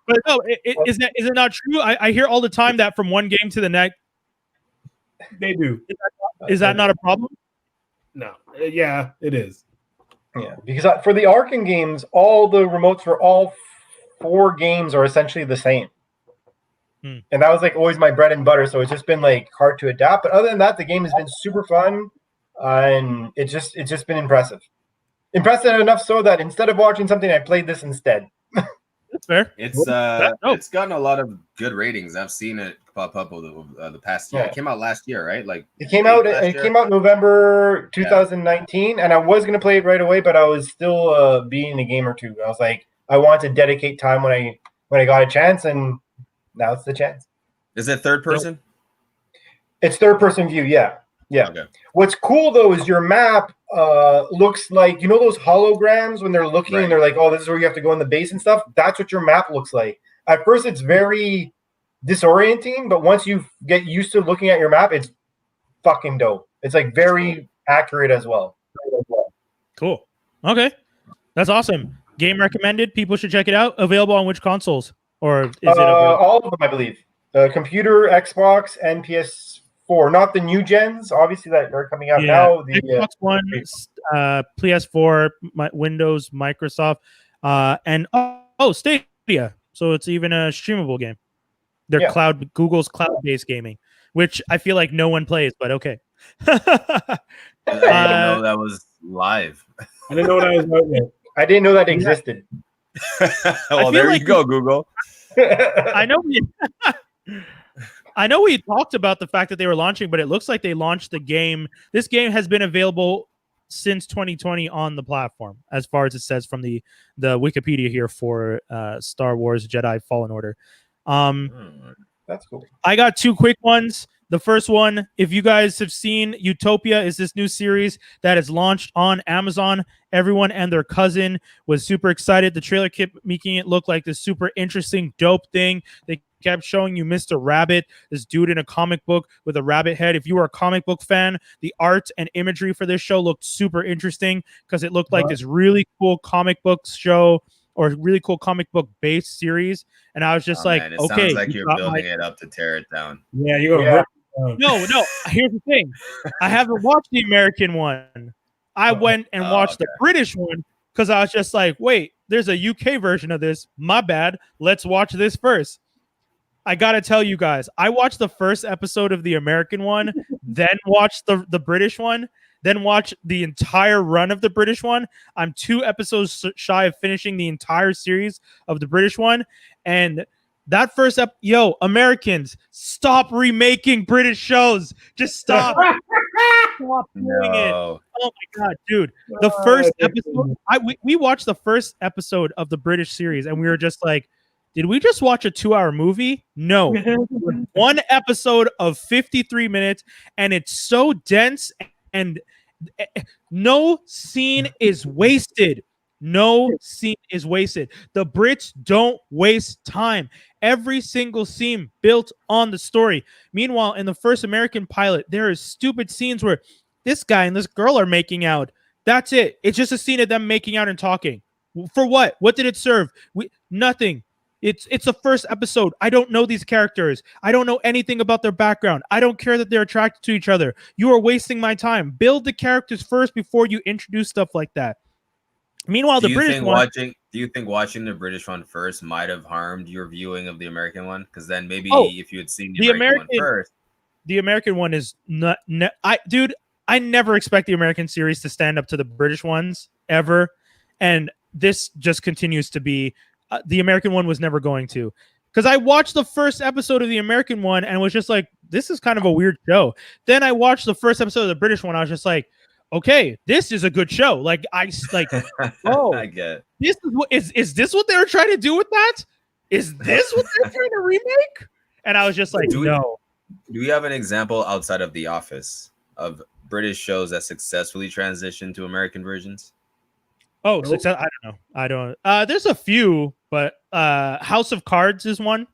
Speaker 2: But no, is it not true? I hear all the time that from one game to the next,
Speaker 1: they do.
Speaker 2: Is that not a problem?
Speaker 1: No. Yeah, it is.
Speaker 4: Yeah, because for the Arkham games, all the remotes for all 4 games are essentially the same. And that was like always my bread and butter, so it's just been like hard to adapt. But other than that, the game has been super fun, and it's just been impressive. Impressive enough so that instead of watching something, I played this instead.
Speaker 2: That's fair.
Speaker 3: It's gotten a lot of good ratings. I've seen it pop up over the past year.
Speaker 4: Yeah.
Speaker 3: It came out last year, right? Like
Speaker 4: it came out November 2019, and I was gonna play it right away, but I was still being a game or two. I was like, I want to dedicate time when I got a chance, and now it's the chance.
Speaker 3: Is it third person?
Speaker 4: It's third person view. Yeah.
Speaker 3: Okay.
Speaker 4: What's cool though is your map looks like, you know, those holograms when they're looking and they're like, oh, this is where you have to go in the base and stuff. That's what your map looks like. At first, it's very disorienting, but once you get used to looking at your map, it's fucking dope. It's like very accurate as well.
Speaker 2: Cool. Okay, that's awesome. Game recommended. People should check it out. Available on which consoles? Or is it
Speaker 4: all of them, I believe. Computer, Xbox, and PS4. Not the new gens, obviously, that are coming out now. The
Speaker 2: Xbox One, PS4, Windows, Microsoft, and Stadia. So it's even a streamable game. They're Google's cloud-based gaming, which I feel like no one plays, but okay.
Speaker 3: I didn't know that was live.
Speaker 1: I didn't know what I was about yet.
Speaker 4: I didn't know that existed.
Speaker 3: Well, there you go, Google.
Speaker 2: I know we talked about the fact that they were launching, but it looks like they launched the game. This game has been available since 2020 on the platform, as far as it says from the Wikipedia here for Star Wars Jedi Fallen Order.
Speaker 4: That's cool.
Speaker 2: I got 2 quick ones. The first one, if you guys have seen Utopia, is this new series that is launched on Amazon. Everyone and their cousin was super excited. The trailer kept making it look like this super interesting, dope thing. They kept showing you Mr. Rabbit, this dude in a comic book with a rabbit head. If you were a comic book fan, the art and imagery for this show looked super interesting because it looked like this really cool comic book show or really cool comic book based series. And I was just like,
Speaker 3: man, it
Speaker 2: okay.
Speaker 3: sounds like you're building it up to tear it down.
Speaker 1: Yeah, you're going to
Speaker 2: No. Here's the thing. I haven't watched the American one. I went and watched the British one because I was just like, wait, there's a UK version of this. My bad. Let's watch this first. I got to tell you guys, I watched the first episode of the American one, then watched the British one, then watched the entire run of the British one. I'm 2 episodes shy of finishing the entire series of the British one. And that first Americans, stop remaking British shows. Just stop. Stop doing it. Oh my god, dude. The first episode, we watched the first episode of the British series, and we were just like, did we just watch a 2-hour movie? No. One episode of 53 minutes, and it's so dense, and no scene is wasted. No scene is wasted. The Brits don't waste time. Every single scene built on the story. Meanwhile, in the first American pilot, there is stupid scenes where this guy and this girl are making out. That's it. It's just a scene of them making out and talking. For what? What did it serve? Nothing. It's the first episode. I don't know these characters. I don't know anything about their background. I don't care that they're attracted to each other. You are wasting my time. Build the characters first before you introduce stuff like that. Meanwhile, the British one,
Speaker 3: do you think watching the British one first might have harmed your viewing of the American one? Because then maybe if you had seen the American one first,
Speaker 2: the American one is not. I never expect the American series to stand up to the British ones ever, and this just continues to be. The American one was never going to, because I watched the first episode of the American one and was just like, this is kind of a weird show. Then I watched the first episode of the British one. I was just like, okay, this is a good show. Like oh,
Speaker 3: I get it.
Speaker 2: This is this what they were trying to do with that? Is this what they're trying to remake? And I was just like, no.
Speaker 3: Do we have an example outside of The Office of British shows that successfully transitioned to American versions?
Speaker 2: Oh, success! I don't know. There's a few, but House of Cards is one.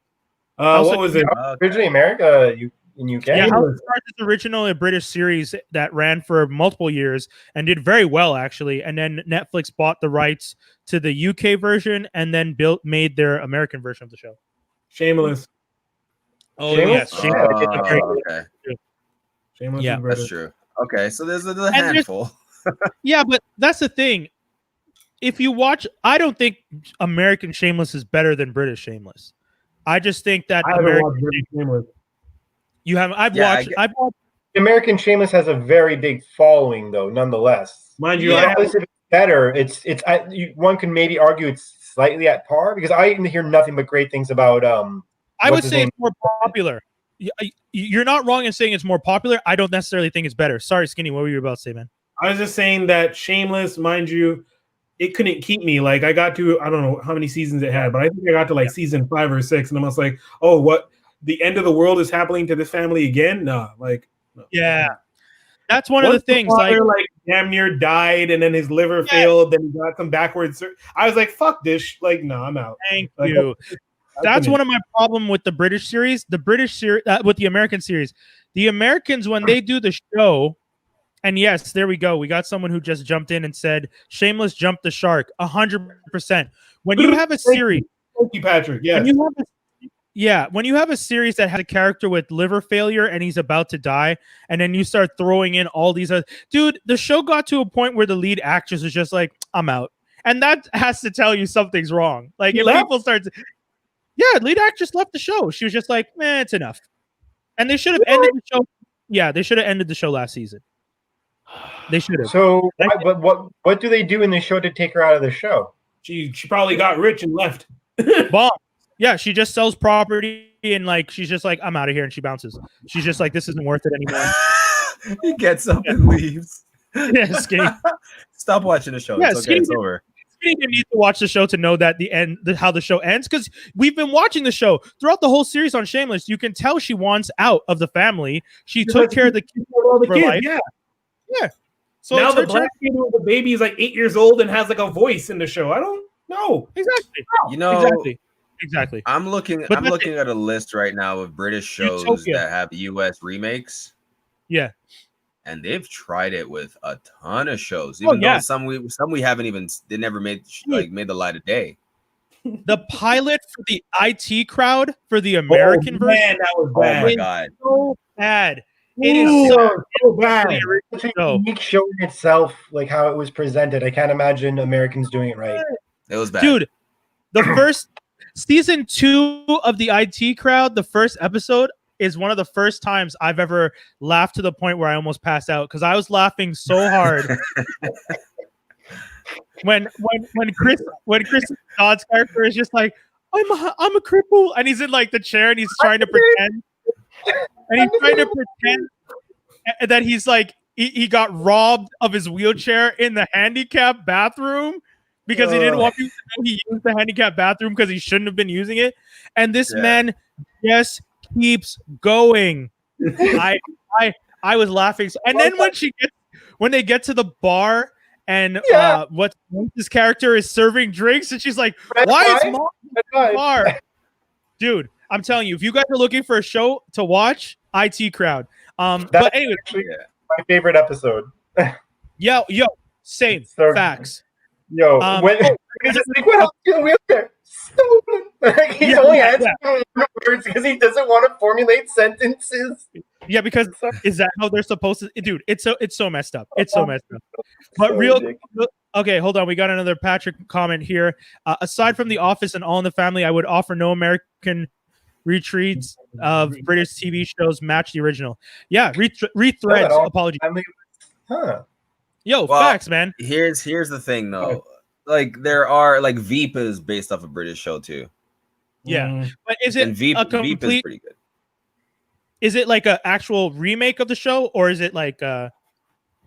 Speaker 1: What was it?
Speaker 4: Originally America, in UK?
Speaker 2: Yeah, House of Cards is originally a British series that ran for multiple years and did very well, actually. And then Netflix bought the rights to the UK version and then made their American version of the show.
Speaker 1: Shameless.
Speaker 2: Oh, yes.
Speaker 3: Okay.
Speaker 1: Shameless.
Speaker 2: Yeah,
Speaker 3: that's true. Okay, so there's a handful.
Speaker 2: Yeah, but that's the thing. If you watch, I don't think American Shameless is better than British Shameless. I just think that
Speaker 1: American Shameless.
Speaker 2: You haven't. I've watched.
Speaker 4: American Shameless has a very big following, though. Nonetheless,
Speaker 1: mind you,
Speaker 4: it's better. One can maybe argue it's slightly at par because I hear nothing but great things about.
Speaker 2: I would say it's more popular. You're not wrong in saying it's more popular. I don't necessarily think it's better. Sorry, Skinny. What were you about to say, man?
Speaker 1: I was just saying that Shameless, mind you, it couldn't keep me. Like I got to, I don't know how many seasons it had, but I think I got to season 5 or 6, and I was like, oh, what? The end of the world is happening to this family again? No.
Speaker 2: Yeah. That's one of the things.
Speaker 1: Father, damn near died, and then his liver failed. Then he got some backwards. I was like, fuck this. No, I'm out.
Speaker 2: Thank you. That's one of my problem with the British series. The British series with the American series. The Americans, when they do the show, and yes, there we go. We got someone who just jumped in and said, "Shameless jumped the shark." 100%. When you have a series,
Speaker 1: thank you, Patrick. Yeah.
Speaker 2: When you have a series that has a character with liver failure and he's about to die, and then you start throwing in all these other the show got to a point where the lead actress was just like, I'm out. And that has to tell you something's wrong. Like if people start lead actress left the show. She was just like, man, it's enough. And they should have ended the show. Yeah, they should have ended the show last season. They should have.
Speaker 4: So but what do they do in the show to take her out of the show?
Speaker 1: She probably got rich and left.
Speaker 2: Bomb. Yeah, she just sells property and she's just like, I'm out of here, and she bounces. She's just like, this isn't worth it anymore.
Speaker 3: He gets up and leaves.
Speaker 2: Yeah, Skinny.
Speaker 3: Stop watching the show.
Speaker 2: Yeah,
Speaker 3: it's okay, it's over.
Speaker 2: Skinny didn't need to watch the show to know that how the show ends, because we've been watching the show throughout the whole series on Shameless. You can tell she wants out of the family. She took care of the kids
Speaker 1: for life.
Speaker 2: Yeah. So
Speaker 1: now the black kid with the baby is 8 years old and has a voice in the show. I don't know.
Speaker 2: Exactly. Exactly.
Speaker 3: I'm looking at a list right now of British shows that have US remakes.
Speaker 2: Yeah.
Speaker 3: And they've tried it with a ton of shows. Even though some we haven't even never made made the light of day.
Speaker 2: The pilot for the IT crowd for the American version.
Speaker 1: Man, that was bad.
Speaker 3: Oh my god.
Speaker 2: So bad. It is so bad.
Speaker 4: It's a unique show in itself, how it was presented. I can't imagine Americans doing it right.
Speaker 3: It was bad.
Speaker 2: Dude, the first season 2 of the IT crowd, the first episode is one of the first times I've ever laughed to the point where I almost passed out, because I was laughing so hard. when Chris Dodd's character is just like, I'm a cripple, and he's in the chair and he's trying to pretend. And he's trying to pretend that he's he got robbed of his wheelchair in the handicap bathroom because he didn't want people to know he used the handicap bathroom because he shouldn't have been using it. And this man just keeps going. I was laughing. And then when they get to the bar and what this character is serving drinks, and she's like, why is mom at the bar? Dude, I'm telling you, if you guys are looking for a show to watch, IT crowd. But anyway,
Speaker 4: my favorite episode.
Speaker 2: Yo, same facts.
Speaker 4: Yo, when he's just like, what else in the wheelchair? Stolen. He's only answering words because he doesn't want to formulate sentences.
Speaker 2: Yeah, because is that how they're supposed to? Dude, it's so messed up. It's so messed up. But Okay, hold on. We got another Patrick comment here. Aside from The Office and All in the Family, I would offer no American retreats of British TV shows match the original. Yeah, rethreads. Apologies.
Speaker 4: Huh.
Speaker 2: Yo,
Speaker 3: Well,
Speaker 2: facts, man.
Speaker 3: Here's the thing though. Like there are like Veep is based off a British show too.
Speaker 2: Yeah, but is it
Speaker 3: And Veep
Speaker 2: a
Speaker 3: is
Speaker 2: complete?
Speaker 3: pretty good.
Speaker 2: Is it like an actual remake of the show, or is it like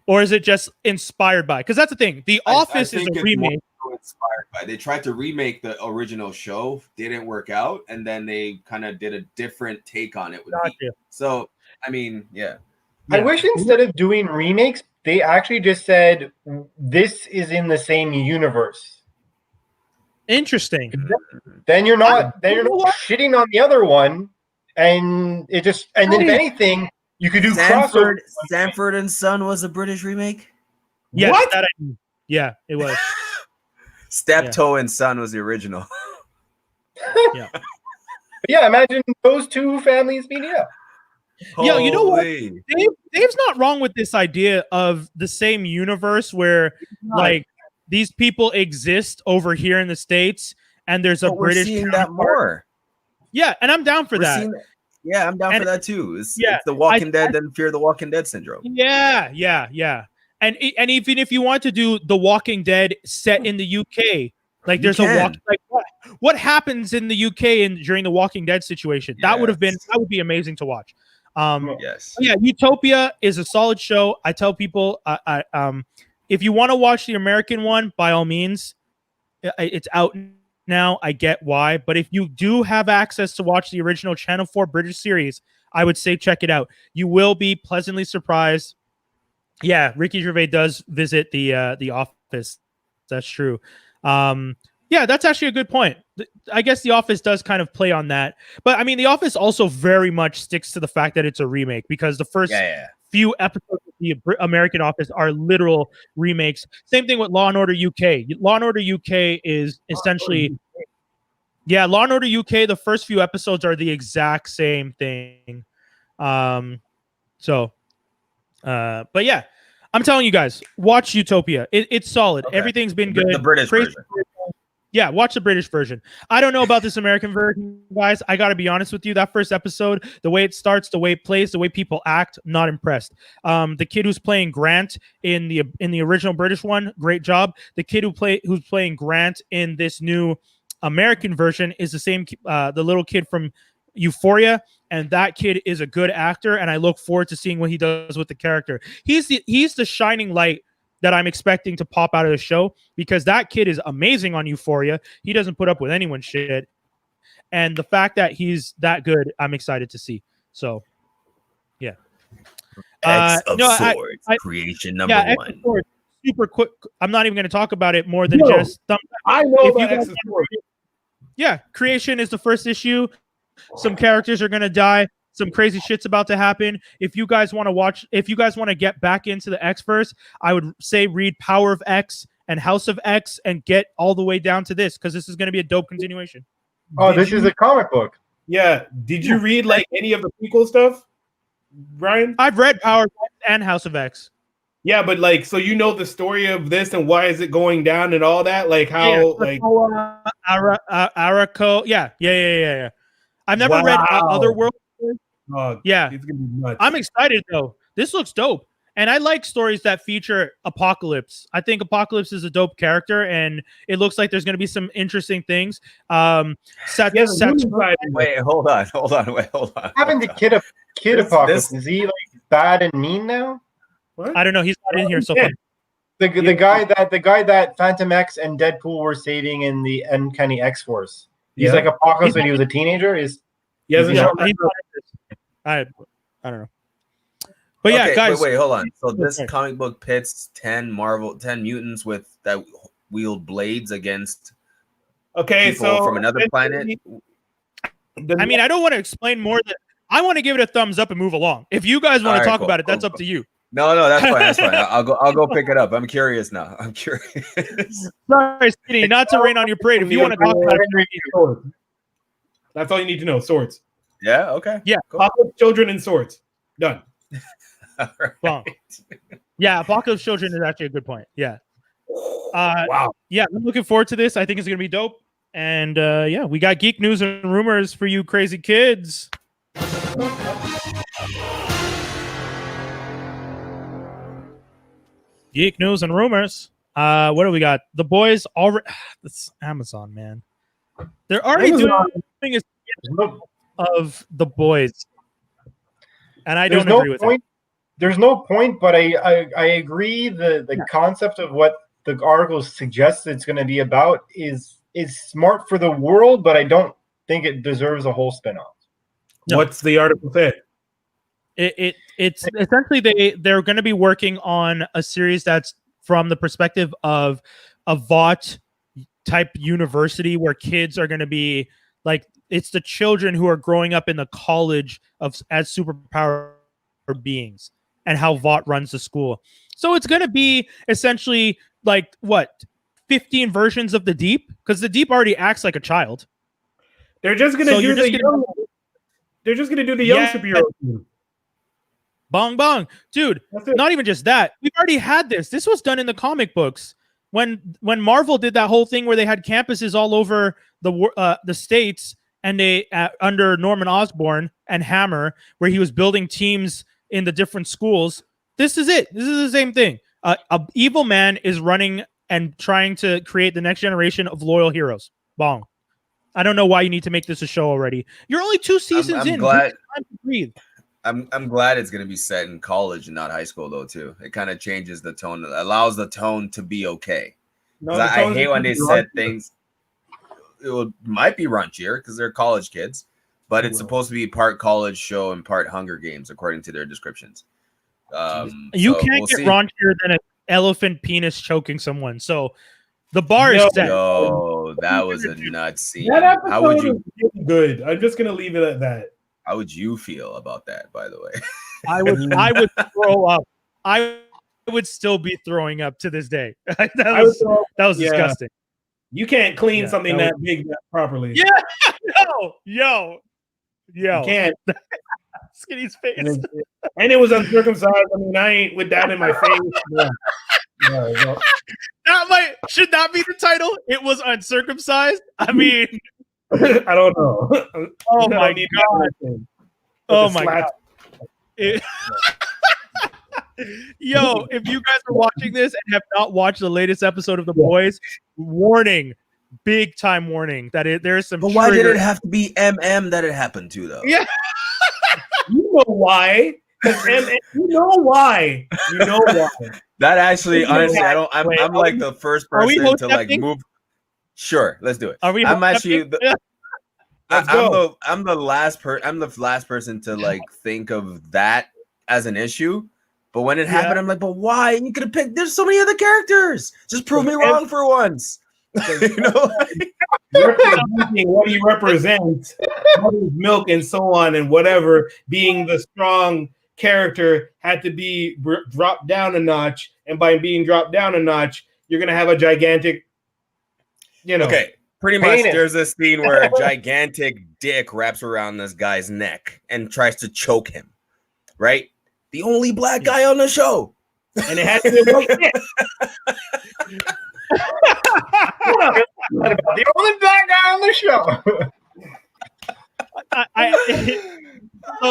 Speaker 2: or is it just inspired by? Because that's the thing. The Office is a remake.
Speaker 3: Inspired by. They tried to remake the original show, didn't work out, and then they kind of did a different take on it with Veep. So, I mean, yeah.
Speaker 4: I wish instead of doing remakes, they actually just said this is in the same universe.
Speaker 2: Interesting.
Speaker 4: Then you're not shitting on the other one, and it just then if anything, you could do crossover.
Speaker 3: Sanford and Son was a British remake.
Speaker 2: Yeah,
Speaker 1: What?
Speaker 2: Yeah, it was.
Speaker 3: Steptoe and Son was the original.
Speaker 2: Yeah.
Speaker 4: But yeah, imagine those two families meeting up.
Speaker 2: Yo, you know what? Dave's not wrong with this idea of the same universe where like these people exist over here in the States and there's a British
Speaker 3: seeing that more.
Speaker 2: Yeah, and I'm down for that.
Speaker 3: Yeah, I'm down for that too. It's the Walking Dead and Fear the Walking Dead syndrome.
Speaker 2: Yeah. And even if you want to do The Walking Dead set in the UK, like there's what happens in the UK during the Walking Dead situation? That would be amazing to watch.
Speaker 3: Yes.
Speaker 2: Yeah, Utopia is a solid show. I tell people, if you want to watch the American one, by all means, it's out now. I get why, but if you do have access to watch the original Channel 4 British series, I would say check it out. You will be pleasantly surprised. Yeah, Ricky Gervais does visit the Office. That's true. Yeah, that's actually a good point. I guess The Office does kind of play on that. But I mean, The Office also very much sticks to the fact that it's a remake because the first few episodes of the American Office are literal remakes. Same thing with Law and Order UK. Law and Order UK is essentially... Yeah, Law and Order UK, the first few episodes are the exact same thing. But yeah, I'm telling you guys, watch Utopia. It's solid. Okay. Everything's been good.
Speaker 3: The British version.
Speaker 2: Yeah, watch the British version. I don't know about this American version, guys. I got to be honest with you. That first episode, the way it starts, the way it plays, the way people act, not impressed. The kid who's playing Grant in the original British one, great job. The kid who's playing Grant in this new American version is the same. The little kid from Euphoria, and that kid is a good actor, and I look forward to seeing what he does with the character. He's the shining light that I'm expecting to pop out of the show because that kid is amazing on Euphoria. He doesn't put up with anyone's shit. And the fact that he's that good, I'm excited to see. So, yeah.
Speaker 3: X of Swords, creation number one.
Speaker 2: X of Swords, super quick. I'm not even going to talk about it more than just thumbs up.
Speaker 1: I know about X of Swords.
Speaker 2: Yeah, creation is the first issue. Some characters are going to die. Some crazy shit's about to happen. If you guys want to get back into the X-verse, I would say read Power of X and House of X and get all the way down to this because this is going to be a dope continuation.
Speaker 4: Oh, this is a comic book.
Speaker 1: Yeah. Did you read like any of the prequel stuff, Brian?
Speaker 2: I've read Power of X and House of X.
Speaker 1: Yeah, but like, so you know the story of this and why is it going down and all that? Like how,
Speaker 2: Araco. Yeah. I've never read Otherworld. Yeah,
Speaker 1: it's gonna be nuts.
Speaker 2: I'm excited though. This looks dope, and I like stories that feature Apocalypse. I think Apocalypse is a dope character, and it looks like there's gonna be some interesting things.
Speaker 3: Wait, hold on.
Speaker 4: What happened to Kid Apocalypse? Is he like bad and mean now?
Speaker 2: What? I don't know. He's not in here so far.
Speaker 4: The guy that Phantom X and Deadpool were saving in the Uncanny X-Force. He's like Apocalypse when he was a teenager.
Speaker 2: I don't know. But yeah, guys.
Speaker 3: Wait, hold on. So this comic book pits 10 mutants with that wield blades against people from another planet.
Speaker 2: I mean, I don't want to explain more than I want to give it a thumbs up and move along. If you guys want to talk about it, that's up to you.
Speaker 3: No, that's fine. That's fine. I'll go pick it up. I'm curious now. I'm curious.
Speaker 2: Sorry, Skinny, not to rain on your parade. If you want to talk about it,
Speaker 1: that's all you need to know. Swords.
Speaker 3: Yeah. Okay.
Speaker 2: Yeah.
Speaker 3: Cool.
Speaker 1: Apocalypse Children and swords. Done.
Speaker 3: Right.
Speaker 2: Yeah. Apocalypse Children is actually a good point. Yeah.
Speaker 1: Wow.
Speaker 2: Yeah, I'm looking forward to this. I think it's gonna be dope. And yeah, we got geek news and rumors for you crazy kids. Geek news and rumors. What do we got? The boys already. It's Amazon, man. They're already
Speaker 1: Amazon.
Speaker 2: doing a
Speaker 4: No,
Speaker 2: of the boys, and I
Speaker 4: there's
Speaker 2: don't
Speaker 4: no
Speaker 2: agree with
Speaker 4: point. There's no point, but I agree. The concept of what the article suggests it's going to be about is smart for the world, but I don't think it deserves a whole spin-off.
Speaker 2: No.
Speaker 1: What's the article say?
Speaker 2: It's essentially they're going to be working on a series that's from the perspective of a VOT type university where kids are going to be like, it's the children who are growing up in the college of as superpower beings and how VOT runs the school. So it's going to be essentially like what 15 versions of the Deep, because the Deep already acts like a child.
Speaker 1: They're just going to do the young. They're just going to do the young superhero team.
Speaker 2: Bong bong, dude. Not even just that. We've already had this. This was done in the comic books when Marvel did that whole thing where they had campuses all over the states, and they under Norman Osborn and Hammer, where he was building teams in the different schools. This is it. This is the same thing. A evil man is running and trying to create the next generation of loyal heroes. Bong. I don't know why you need to make this a show already. You're only 2 seasons
Speaker 3: I'm
Speaker 2: in.
Speaker 3: glad.
Speaker 2: Time to breathe.
Speaker 3: I'm glad it's gonna be set in college and not high school though too. It kind of changes the tone. It allows the tone to be okay.
Speaker 1: No,
Speaker 3: I hate when they said things. Might be raunchier because they're college kids, but it's supposed to be part college show and part Hunger Games according to their descriptions.
Speaker 2: You can't get raunchier than an elephant penis choking someone. So the bar is set.
Speaker 3: Yo, that was a nuts scene.
Speaker 1: How would you? Good. I'm just gonna leave it at that.
Speaker 3: How would you feel about that, by the way?
Speaker 2: I would throw up. I would still be throwing up to this day. that was disgusting.
Speaker 1: You can't clean something that big properly.
Speaker 2: Yeah, yo. You
Speaker 1: can't.
Speaker 2: Skinny's face.
Speaker 1: And it was uncircumcised. I mean, I ain't with that in my face. Yeah.
Speaker 2: Should that be the title? It was uncircumcised. I mean,
Speaker 1: I don't know.
Speaker 2: Oh my god! Oh my god! Yo, if you guys are watching this and have not watched the latest episode of The Boys, warning, big time warning that there's some.
Speaker 3: But why did it have to be MM that it happened to though?
Speaker 2: Yeah,
Speaker 1: you know why? You know why? You know why?
Speaker 3: That actually, honestly, I don't. I'm like the first person to like move. Sure, let's do it. I'm actually. I'm the last person to like think of that as an issue. But when it happened, I'm like, but why? You could have picked. There's so many other characters. Just prove me wrong for once. You know,
Speaker 1: what he represents, mother's milk, and so on, and whatever. Being the strong character had to be dropped down a notch, and by being dropped down a notch, you're gonna have a gigantic.
Speaker 3: Okay. Pretty much, there's this scene where a gigantic dick wraps around this guy's neck and tries to choke him. Right? The only black guy on the show.
Speaker 1: And it had to be a white dick.
Speaker 4: The only black guy on the show.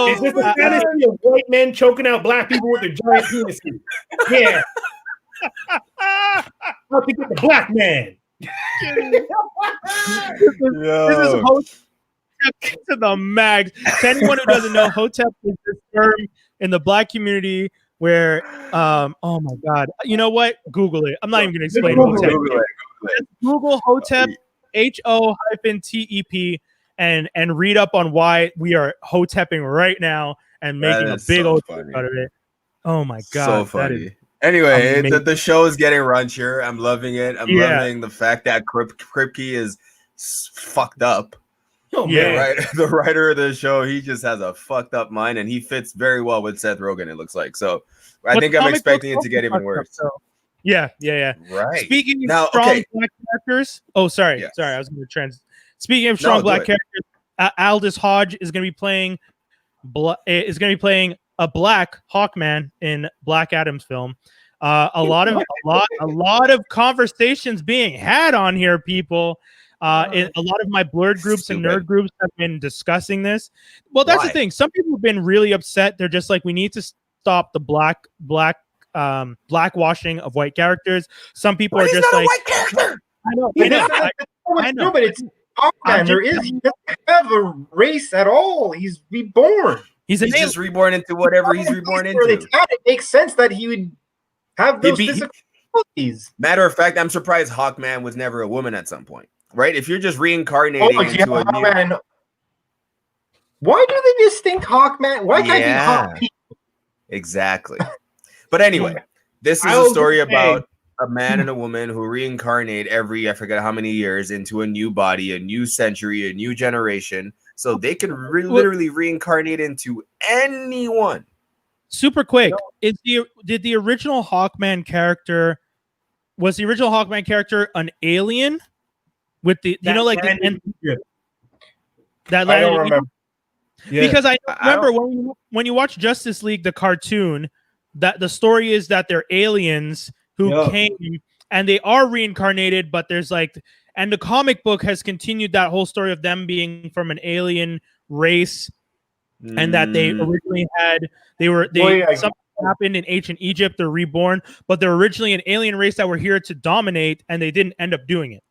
Speaker 1: Is this a fantasy of white men choking out black people with their giant penises? Yeah. How to get the black man?
Speaker 2: This is Hotep to the max. To anyone who doesn't know, Hotep is this term in the black community where, oh my god, you know what? Google it. I'm not even going to explain Hotep. Google Hotep, HO-TEP, and read up on why we are Hotepping right now and making a big old thing out of it. Oh my god,
Speaker 3: so funny. Anyway, the show is getting raunchier. I'm loving it. I'm loving the fact that Kripke is fucked up.
Speaker 1: Oh, man.
Speaker 3: Right? The writer of the show, he just has a fucked up mind, and he fits very well with Seth Rogen, it looks like. So I think I'm expecting it to get even worse.
Speaker 2: Yeah.
Speaker 3: Right.
Speaker 2: Speaking of strong black characters. Oh, sorry. I was going to Speaking of strong black characters, Aldous Hodge is going to be playing a black Hawkman in Black Adam's film. A lot of conversations being had on here, people. A lot of my blurred groups and nerd groups have been discussing this. Well, that's the thing. Some people have been really upset. They're just like, we need to stop the blackwashing of white characters. Some people are just like,
Speaker 3: white character.
Speaker 2: I know.
Speaker 4: No, but it's Hawkman. He doesn't have a race at all. He's reborn.
Speaker 2: He's
Speaker 3: just reborn into whatever he's reborn into.
Speaker 4: It makes sense that he would have those physical abilities.
Speaker 3: Matter of fact, I'm surprised Hawkman was never a woman at some point. Right? If you're just reincarnating into a new...
Speaker 4: Why do they just think Hawkman? Why can't he Hawk people?
Speaker 3: Exactly. But anyway, this is a story about a man and a woman who reincarnate every, I forget how many years, into a new body, a new century, a new generation. So they can literally reincarnate into anyone.
Speaker 2: Super quick. Was the original Hawkman character an alien? With the that
Speaker 4: I don't remember.
Speaker 2: Because I remember when you watch Justice League the cartoon, that the story is that they're aliens who came and they are reincarnated, but there's and the comic book has continued that whole story of them being from an alien race, and that they originally something happened in ancient Egypt, they're reborn, but they're originally an alien race that were here to dominate, and they didn't end up doing it.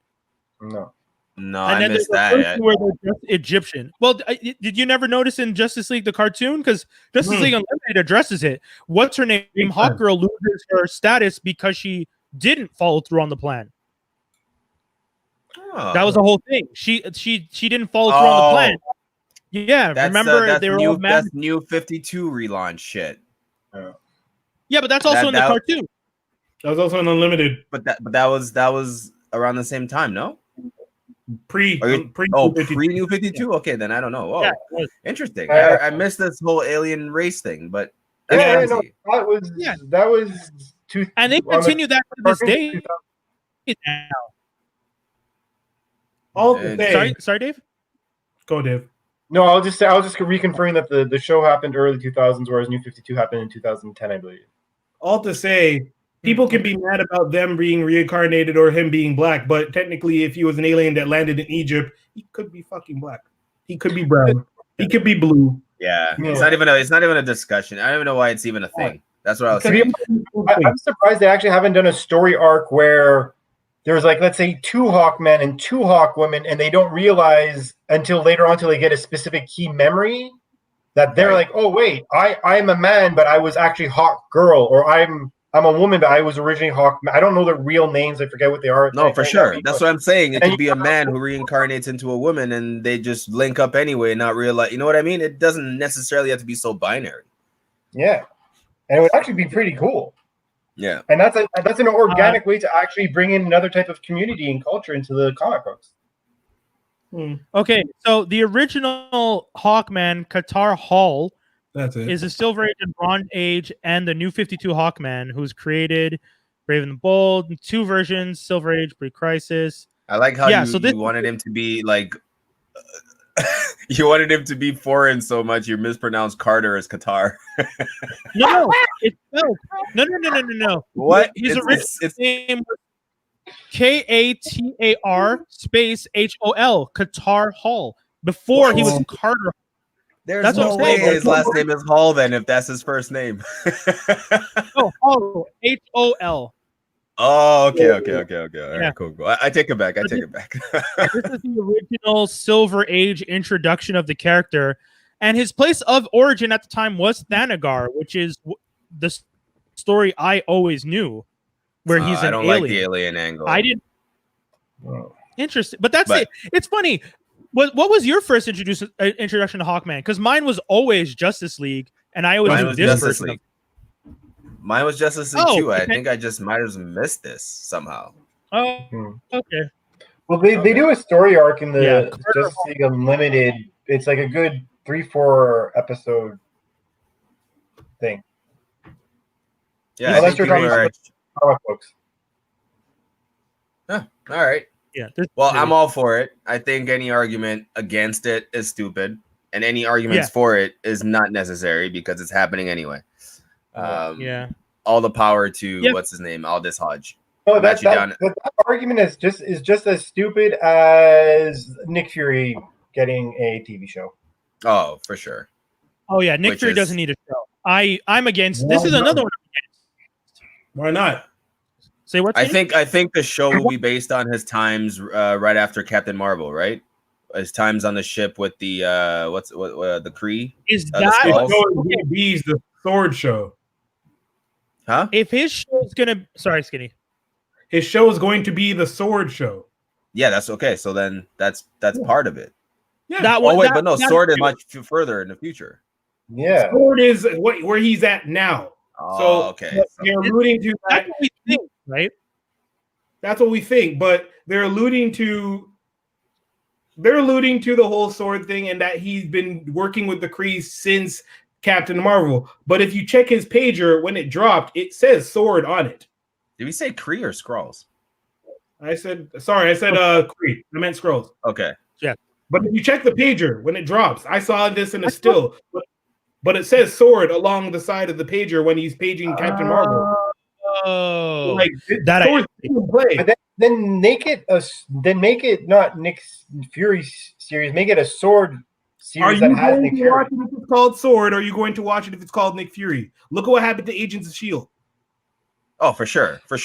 Speaker 4: No,
Speaker 2: and
Speaker 3: I missed that.
Speaker 2: Where they're just Egyptian. Well, did you never notice in Justice League the cartoon? Because Justice League Unlimited addresses it. What's her name? Hawkgirl loses her status because she didn't follow through on the plan. Oh. That was the whole thing. She didn't follow through on the plan. Yeah, remember they were all mad.
Speaker 3: That's New 52 relaunch shit.
Speaker 2: Yeah, but that's also in the cartoon.
Speaker 1: That was also in Unlimited.
Speaker 3: But that was around the same time, no?
Speaker 1: Pre
Speaker 3: New 52. Okay, then I don't know. Oh, yeah, interesting. I missed this whole alien race thing, but
Speaker 4: that was
Speaker 2: and they continue that to this day. Sorry, Dave.
Speaker 1: Go, Dave.
Speaker 4: No, I'll just reconfirm that the show happened early 2000s, whereas New 52 happened in 2010, I believe.
Speaker 1: All to say, people can be mad about them being reincarnated or him being black, but technically, if he was an alien that landed in Egypt, he could be fucking black. He could be brown. He could be blue.
Speaker 3: Yeah. It's not even a discussion. I don't even know why it's even a thing. That's what I was saying.
Speaker 4: I'm surprised they actually haven't done a story arc where there's let's say 2 Hawkmen and 2 Hawkwomen, and they don't realize until later on, until they get a specific key memory, that they're oh wait, I'm a man, but I was actually Hawk Girl, or I'm a woman, but I was originally Hawk. I don't know the real names. I forget what they are.
Speaker 3: No, for sure. That's what I'm saying. It could be a man who reincarnates into a woman, and they just link up anyway, and not realize. You know what I mean? It doesn't necessarily have to be so binary.
Speaker 4: Yeah, and it would actually be pretty cool.
Speaker 3: Yeah,
Speaker 4: and that's an organic way to actually bring in another type of community and culture into the comic books.
Speaker 2: Okay, so the original Hawkman, Qatar Hall, is a Silver Age and Bronze Age, and the New 52 Hawkman, who's created Brave and the Bold, 2 versions, Silver Age, Pre-Crisis.
Speaker 3: I like how you wanted him to be you wanted him to be foreign so much you mispronounced Carter as Qatar.
Speaker 2: No, it's no.
Speaker 3: What?
Speaker 2: His original name was Katar space HOL, Qatar Hall. Before he was Carter.
Speaker 3: That's no way his last name is Hall then, if that's his first name.
Speaker 2: Hall, HOL.
Speaker 3: Oh, okay. All right, cool. I take it back. This is
Speaker 2: the original Silver Age introduction of the character, and his place of origin at the time was Thanagar, which is the story I always knew, where he's an alien. I don't like the
Speaker 3: alien angle.
Speaker 2: I didn't. Interesting, but it. It's funny. What was your first introduction to Hawkman? Because mine was always Justice League, and I always knew this version.
Speaker 3: Mine was Justice League too. I think I just might have missed this somehow.
Speaker 2: Oh, okay.
Speaker 4: Well, they do a story arc in the Justice League Unlimited. It's a good 3-4 episode thing.
Speaker 3: Yeah, unless you're talking about
Speaker 4: comic books.
Speaker 3: Huh, all right.
Speaker 2: Yeah.
Speaker 3: I'm all for it. I think any argument against it is stupid, and any arguments for it is not necessary because it's happening anyway.
Speaker 2: Yeah.
Speaker 3: all the power to
Speaker 2: Yep.
Speaker 3: what's his name, Aldous Hodge.
Speaker 4: No,
Speaker 3: I'm actually down.
Speaker 4: that argument is just as stupid as Nick Fury getting a TV show.
Speaker 3: Oh, for sure.
Speaker 2: Oh yeah, Nick
Speaker 3: Which
Speaker 2: Fury
Speaker 3: is-
Speaker 2: doesn't need a show. I'm against. This is
Speaker 1: Why
Speaker 2: another
Speaker 1: not?
Speaker 2: one.
Speaker 1: Why not?
Speaker 2: Say what?
Speaker 3: I
Speaker 2: Skinny?
Speaker 3: think the show will be based on his times right after Captain Marvel, right? His times on the ship with the the Kree,
Speaker 2: Is
Speaker 3: the
Speaker 2: that
Speaker 3: Skrulls.
Speaker 1: His show is gonna be the sword show.
Speaker 3: huh?
Speaker 2: if his show is gonna? Sorry, Skinny.
Speaker 1: His show is going to be the sword show.
Speaker 3: Yeah, that's okay. So then that's part of it.
Speaker 1: Yeah.
Speaker 2: That one.
Speaker 3: Oh wait,
Speaker 2: that-
Speaker 3: but no,
Speaker 2: that-
Speaker 3: Sword is much further in the future.
Speaker 4: Yeah.
Speaker 1: Sword is where he's at now.
Speaker 3: Oh,
Speaker 1: So
Speaker 3: okay.
Speaker 1: they're alluding to that.
Speaker 2: That's what we think, right?
Speaker 1: That's what we think, but they're alluding to the whole sword thing and that he's been working with the Kree since Captain Marvel. But if you check his pager when it dropped, it says sword on it.
Speaker 3: Did we say Kree or Skrulls?
Speaker 1: I said Kree. I meant Skrulls.
Speaker 3: Okay.
Speaker 1: But if you check the pager when it drops, I saw this in a still, but it says sword along the side of the pager when he's paging Captain Marvel.
Speaker 2: Oh,
Speaker 1: Like
Speaker 2: that
Speaker 1: sword's in play.
Speaker 4: But then make it not Nick Fury series. Make it a sword
Speaker 1: Are
Speaker 4: series
Speaker 1: you
Speaker 4: that has
Speaker 1: going
Speaker 4: Nick
Speaker 1: to
Speaker 4: Fury.
Speaker 1: watch it if it's called Sword? Or are you going to watch it if it's called Nick Fury? Look at what happened to Agents of S.H.I.E.L.D.
Speaker 3: Oh, for sure.
Speaker 4: I was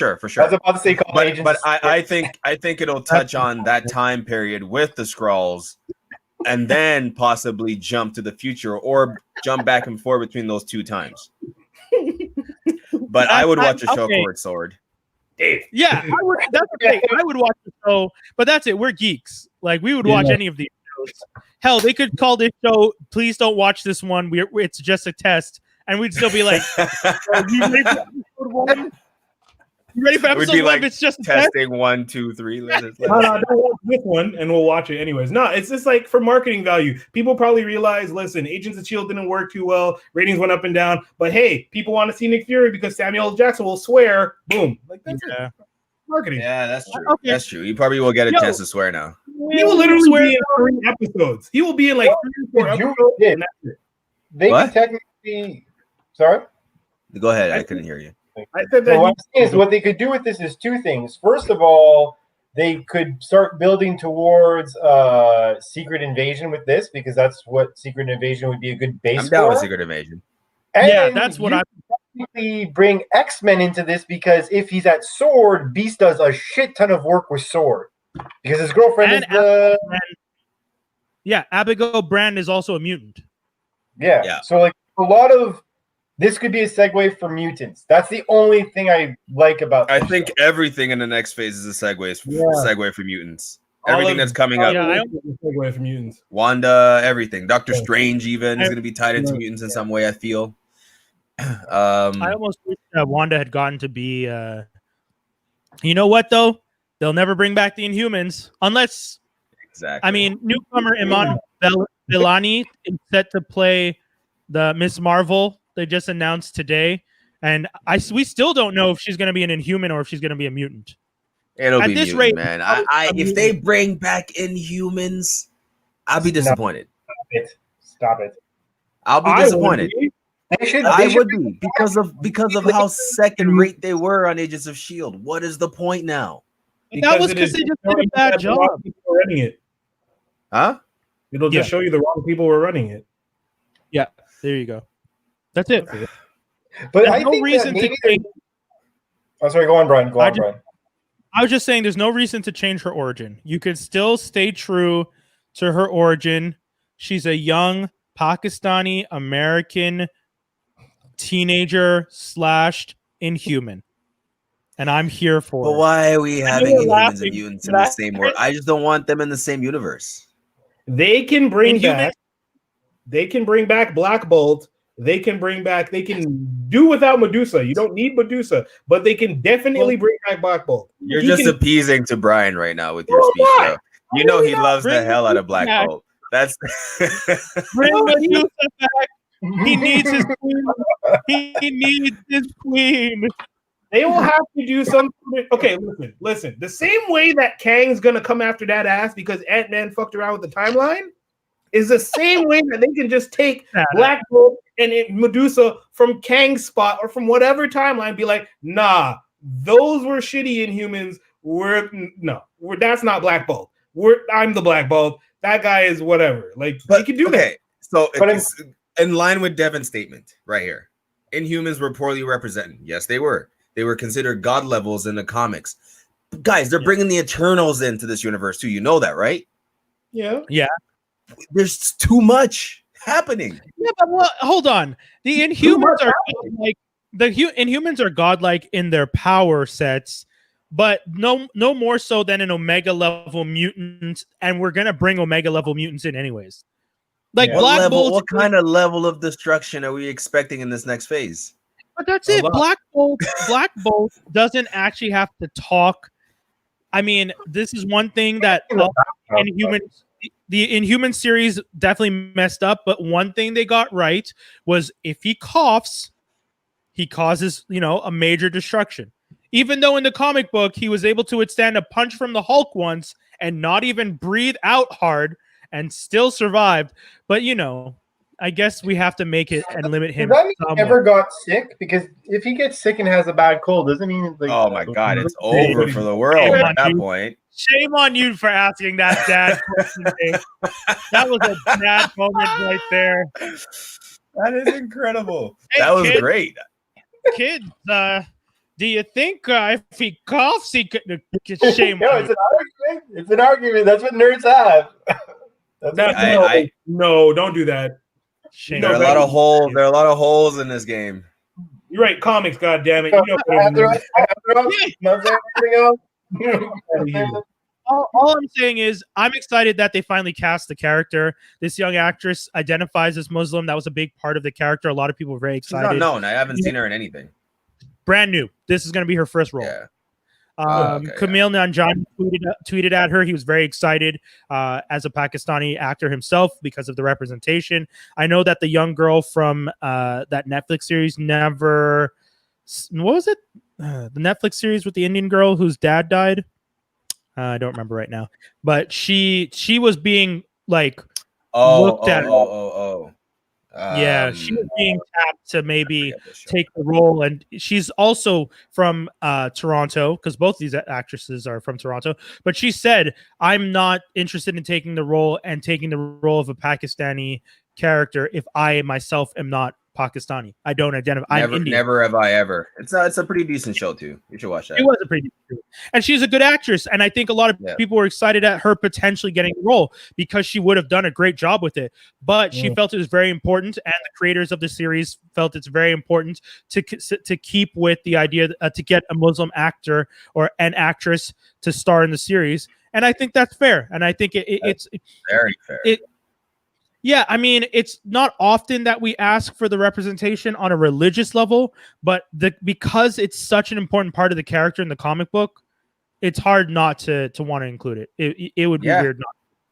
Speaker 4: about to say call Agents.
Speaker 3: But I think it'll touch on that time period with the Skrulls, and then possibly jump to the future or jump back and forth between those two times. But I would watch a show
Speaker 2: okay.
Speaker 3: called Sword.
Speaker 2: yeah. I would. That's okay. I would watch the show, but that's it. We're geeks. Like we would watch any of these shows. Hell, they could call this show. Please don't watch this one. It's just a test, and we'd still be like, "You ready for episode one? You ready for
Speaker 3: We'd
Speaker 2: episode
Speaker 3: be
Speaker 2: one?
Speaker 3: like
Speaker 2: It's just a test."
Speaker 3: testing 1, 2, 3.
Speaker 1: No, don't watch this one, and we'll watch it anyways. No, it's just like for marketing value. People probably realize, listen, Agents of S.H.I.E.L.D. didn't work too well. Ratings went up and down. But hey, people want to see Nick Fury because Samuel L. Jackson will swear. Boom. Like that's it. Marketing.
Speaker 3: Yeah, that's true.
Speaker 2: Okay.
Speaker 3: That's true. You probably will get a
Speaker 2: Yo.
Speaker 3: chance to swear now.
Speaker 1: He will literally be in 3 episodes. He will be in like 3 or 4
Speaker 4: Did you-
Speaker 1: episodes.
Speaker 4: did.
Speaker 1: And that's it.
Speaker 4: They
Speaker 3: What?
Speaker 4: could technically. Sorry.
Speaker 3: Go ahead. I couldn't hear you.
Speaker 1: I said that.
Speaker 4: So what I'm saying is what they could do with this is two things. First of all, they could start building towards Secret Invasion with this because that's what Secret Invasion would be a good base
Speaker 3: I'm down with
Speaker 4: for.
Speaker 3: Secret Invasion.
Speaker 4: And
Speaker 2: Yeah, that's what
Speaker 4: you
Speaker 2: I.
Speaker 4: technically bring X-Men into this because if he's at Sword, Beast does a shit ton of work with Sword because his girlfriend
Speaker 2: And
Speaker 4: is the
Speaker 2: Yeah, Abigail Brand is also a mutant.
Speaker 3: Yeah.
Speaker 4: So like a lot of this could be a segue for mutants. That's the only thing I like about.
Speaker 3: I
Speaker 4: this
Speaker 3: think
Speaker 4: show.
Speaker 3: everything in the next phase is a segue for mutants.
Speaker 1: All
Speaker 3: Everything
Speaker 1: of-
Speaker 3: that's coming up.
Speaker 2: Yeah,
Speaker 1: Segue from mutants.
Speaker 3: Wanda, everything. Doctor
Speaker 1: Yeah.
Speaker 3: Strange even is
Speaker 2: I-
Speaker 3: going to be tied into mutants in some way, I feel.
Speaker 2: I almost wish Wanda had gotten to be. You know what though? They'll never bring back the Inhumans unless.
Speaker 3: Exactly.
Speaker 2: I mean, newcomer Iman Vellani is set to play the Miss Marvel. They just announced today, and we still don't know if she's going to be an Inhuman or if she's going to be a mutant.
Speaker 3: It'll
Speaker 2: at
Speaker 3: be
Speaker 2: this
Speaker 3: mutant,
Speaker 2: rate,
Speaker 3: man.
Speaker 2: I
Speaker 3: If they bring back Inhumans, I'll be disappointed.
Speaker 4: Stop it.
Speaker 3: I'll be
Speaker 1: I
Speaker 3: disappointed.
Speaker 1: would be.
Speaker 4: They should.
Speaker 3: I
Speaker 4: They should
Speaker 3: would be because of how second rate they were on Agents of S.H.I.E.L.D. What is the point now?
Speaker 2: That was
Speaker 1: it
Speaker 2: because
Speaker 1: is
Speaker 2: they just
Speaker 1: showing
Speaker 2: did a
Speaker 1: you
Speaker 2: bad
Speaker 1: that the wrong
Speaker 2: job.
Speaker 1: people are running it.
Speaker 3: Huh?
Speaker 1: It'll just show you the wrong people were running it.
Speaker 2: There you go. That's it.
Speaker 4: But
Speaker 2: There's
Speaker 4: I
Speaker 2: no
Speaker 4: think
Speaker 2: reason
Speaker 4: that
Speaker 2: to
Speaker 4: maybe.
Speaker 2: change.
Speaker 4: Oh, sorry. Go on, Brian. Go
Speaker 2: I
Speaker 4: on,
Speaker 2: just-
Speaker 4: Brian.
Speaker 2: I was just saying, there's no reason to change her origin. You could still stay true to her origin. She's a young Pakistani American teenager / Inhuman, and I'm here for
Speaker 3: But
Speaker 2: it.
Speaker 3: why are we having
Speaker 2: you're
Speaker 3: Inhumans
Speaker 2: laughing.
Speaker 3: and mutants in the same world? I just don't want them in the same universe.
Speaker 1: They can bring
Speaker 2: Inhumans-
Speaker 1: back. They can bring back Black Bolt. They can bring back. They can do without Medusa. You don't need Medusa, but they can definitely bring back Black Bolt.
Speaker 3: You're
Speaker 1: He
Speaker 3: just
Speaker 1: can-
Speaker 3: appeasing to Brian right now with your
Speaker 1: Oh,
Speaker 3: speech,
Speaker 1: why?
Speaker 3: though. You know he loves the
Speaker 2: Bring
Speaker 3: hell out of Black
Speaker 2: back.
Speaker 3: Bolt. That's
Speaker 2: Bring Medusa back. He needs his queen. He needs his queen.
Speaker 1: They will have to do something. Okay, listen. The same way that Kang's gonna come after that ass because Ant-Man fucked around with the timeline is the same way that they can just take Black Bolt Medusa from Kang's spot or from whatever timeline be like, nah, those were shitty Inhumans. That's not Black Bolt. I'm the Black Bolt. That guy is whatever. Like, you can do that.
Speaker 3: So it's in line with Devin's statement right here. Inhumans were poorly represented. Yes, they were. They were considered god levels in the comics. Guys, they're bringing the Eternals into this universe too. You know that, right?
Speaker 1: Yeah.
Speaker 3: There's too much happening.
Speaker 2: Yeah, but hold on. The Inhumans are like Inhumans are godlike in their power sets, but no more so than an Omega level mutant, and we're gonna bring Omega level mutants in anyways. Like Black Bolt.
Speaker 3: What kind of level of destruction are we expecting in this next phase?
Speaker 2: But that's it. Black Bolt doesn't actually have to talk. I mean, this is one thing that the Inhuman series definitely messed up. But one thing they got right was if he coughs, he causes a major destruction. Even though in the comic book he was able to withstand a punch from the Hulk once and not even breathe out hard and still survived. But I guess we have to make it and limit him.
Speaker 4: Does that mean he ever got sick? Because if he gets sick and has a bad cold, doesn't mean like.
Speaker 3: Oh my God, it's over for the world at that point.
Speaker 2: Shame on you for asking that dad question. That was a dad moment right there.
Speaker 3: That is incredible. Hey, that was great.
Speaker 2: Kids, do you think if he coughs, he could shame
Speaker 4: on
Speaker 2: you?
Speaker 4: It's an argument. It's an argument. That's what nerds have.
Speaker 1: No, don't do that.
Speaker 3: There are a lot of holes. There are a lot of holes in this game.
Speaker 1: You're right. Comics, goddammit.
Speaker 2: All I'm saying is I'm excited that they finally cast the character. This young actress identifies as Muslim. That was a big part of the character. A lot of people were very excited.
Speaker 3: She's not known. I haven't seen her in anything.
Speaker 2: Brand new. This is going to be her first role. Yeah. Kumail Nanjiani tweeted at her. He was very excited as a Pakistani actor himself because of the representation. I know that the young girl from that Netflix series what was it? The Netflix series with the Indian girl whose dad died. I don't remember right now, but she was being like looked at. Yeah, she was being tapped to maybe take the role, and she's also from Toronto because both these actresses are from Toronto. But she said, "I'm not interested in taking the role of a Pakistani character if I myself am not Pakistani. I don't identify. I'm Indian."
Speaker 3: Never have I ever. It's a pretty decent show too. You should watch that.
Speaker 2: It was a pretty decent show. And she's a good actress, and I think a lot of people were excited at her potentially getting the role because she would have done a great job with it. But she felt it was very important, and the creators of the series felt it's very important to keep with the idea to get a Muslim actor or an actress to star in the series. And I think that's fair. And I think it's
Speaker 3: very fair.
Speaker 2: Yeah, I mean, it's not often that we ask for the representation on a religious level, but because it's such an important part of the character in the comic book, it's hard not to want to include it. It would be weird not.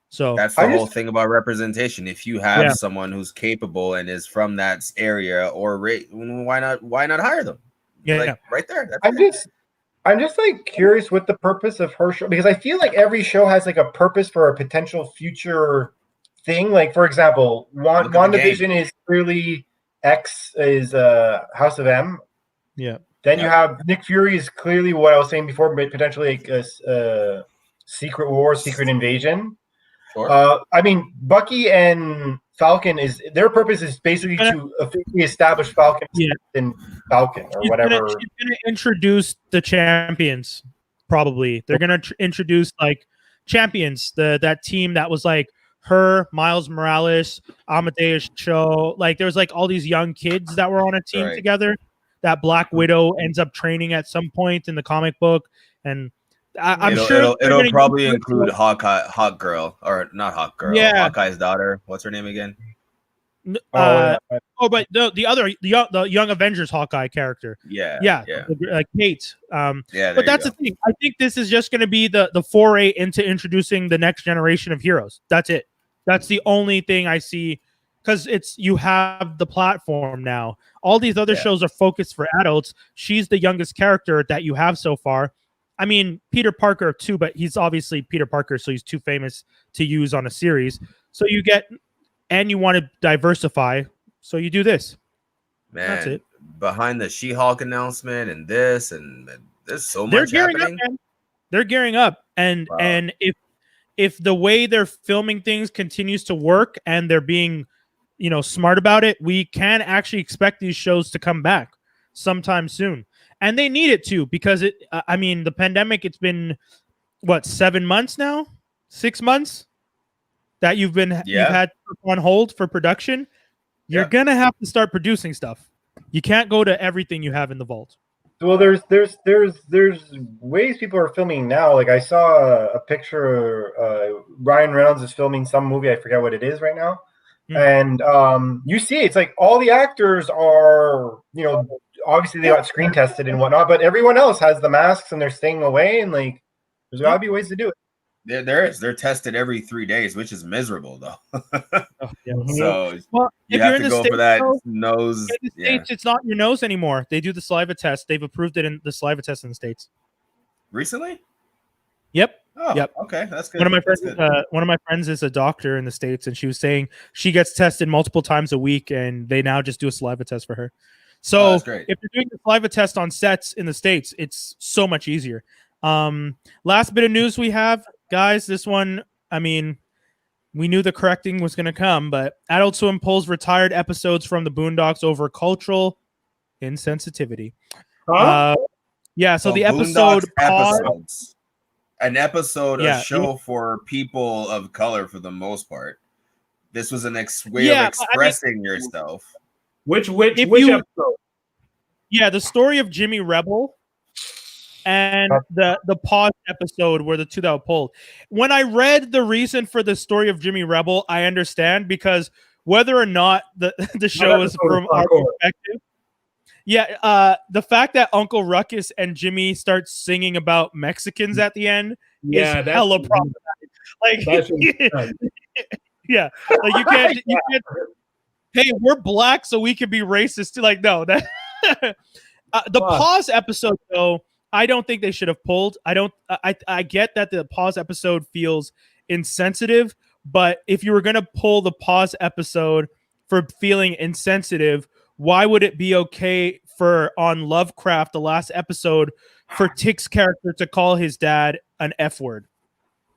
Speaker 2: So
Speaker 3: that's the whole thing about representation. If you have someone who's capable and is from that area or why not hire them?
Speaker 2: Yeah,
Speaker 3: right there.
Speaker 4: I'm just like curious what the purpose of her show, because I feel like every show has like a purpose for a potential future thing. Like, for example, WandaVision is clearly X is House of M.
Speaker 2: Yeah.
Speaker 4: Then you have Nick Fury is clearly what I was saying before, but potentially like a Secret War, Secret Invasion.
Speaker 3: Sure.
Speaker 4: I mean, Bucky and Falcon their purpose is basically to officially establish Falcon in Falcon or whatever.
Speaker 2: She's gonna introduce the champions. Probably they're gonna introduce like champions. That team that was like her, Miles Morales, Amadeus Cho. Like there was like all these young kids that were on a team together. That Black Widow ends up training at some point in the comic book, and I'm sure
Speaker 3: it'll probably include Hawk Girl, or not Hawk Girl. Yeah, Hawkeye's daughter. What's her name again?
Speaker 2: But the young Avengers Hawkeye character.
Speaker 3: Yeah.
Speaker 2: Like Kate. But that's the thing. I think this is just going to be the foray into introducing the next generation of heroes. That's it. That's the only thing I see, because you have the platform now. All these other shows are focused for adults. She's the youngest character that you have so far. I mean, Peter Parker too, but he's obviously Peter Parker, so he's too famous to use on a series. So you want to diversify. So you do this.
Speaker 3: Man,
Speaker 2: That's it.
Speaker 3: Behind the She-Hulk announcement and this, and there's so
Speaker 2: They're
Speaker 3: much
Speaker 2: gearing
Speaker 3: happening.
Speaker 2: up, man. They're gearing up, and
Speaker 3: Wow.
Speaker 2: and if the way they're filming things continues to work and they're being, smart about it, we can actually expect these shows to come back sometime soon. And they need it to, because the pandemic, it's been what, 7 months now, 6 months that you've had on hold for production. You're gonna have to start producing stuff. You can't go to everything you have in the vault.
Speaker 4: Well, there's ways people are filming now. Like I saw a picture. Ryan Reynolds is filming some movie. I forget what it is right now. And you see, it's like all the actors are, obviously they got screen tested and whatnot, but everyone else has the masks and they're staying away. And like, there's gotta be ways to do it.
Speaker 3: There is. They're tested every 3 days, which is miserable though. So
Speaker 2: well,
Speaker 3: you
Speaker 2: if
Speaker 3: have
Speaker 2: you're
Speaker 3: to
Speaker 2: in the
Speaker 3: go
Speaker 2: States,
Speaker 3: for that
Speaker 2: though,
Speaker 3: nose.
Speaker 2: in the States, it's not your nose anymore. They do the saliva test. They've approved it in the saliva test in the States.
Speaker 3: Recently?
Speaker 2: Yep.
Speaker 3: Oh,
Speaker 2: yep.
Speaker 3: Okay, that's good.
Speaker 2: One of my friends is a doctor in the States, and she was saying she gets tested multiple times a week, and they now just do a saliva test for her. So if you're doing the saliva test on sets in the States, it's so much easier. Last bit of news we have, guys. This one, we knew the correcting was going to come, but Adult Swim pulls retired episodes from the Boondocks over cultural insensitivity.
Speaker 1: Huh?
Speaker 2: So the episode
Speaker 3: episodes. An episode, a show
Speaker 2: yeah.
Speaker 3: for people of color for the most part. This was an way of expressing yourself.
Speaker 1: Which episode?
Speaker 2: Yeah, the story of Jimmy Rebel and the pause episode were the two that were pulled. When I read the reason for the story of Jimmy Rebel, I understand, because whether or not the show is from our perspective, the fact that Uncle Ruckus and Jimmy start singing about Mexicans at the end is hella problematic. Like, like you can't. Hey, we're black, so we can be racist too. Like, no, that the pause episode though, I don't think they should have pulled. I get that the pause episode feels insensitive, but if you were gonna pull the pause episode for feeling insensitive, why would it be okay for on Lovecraft, the last episode, for Tick's character to call his dad an F word?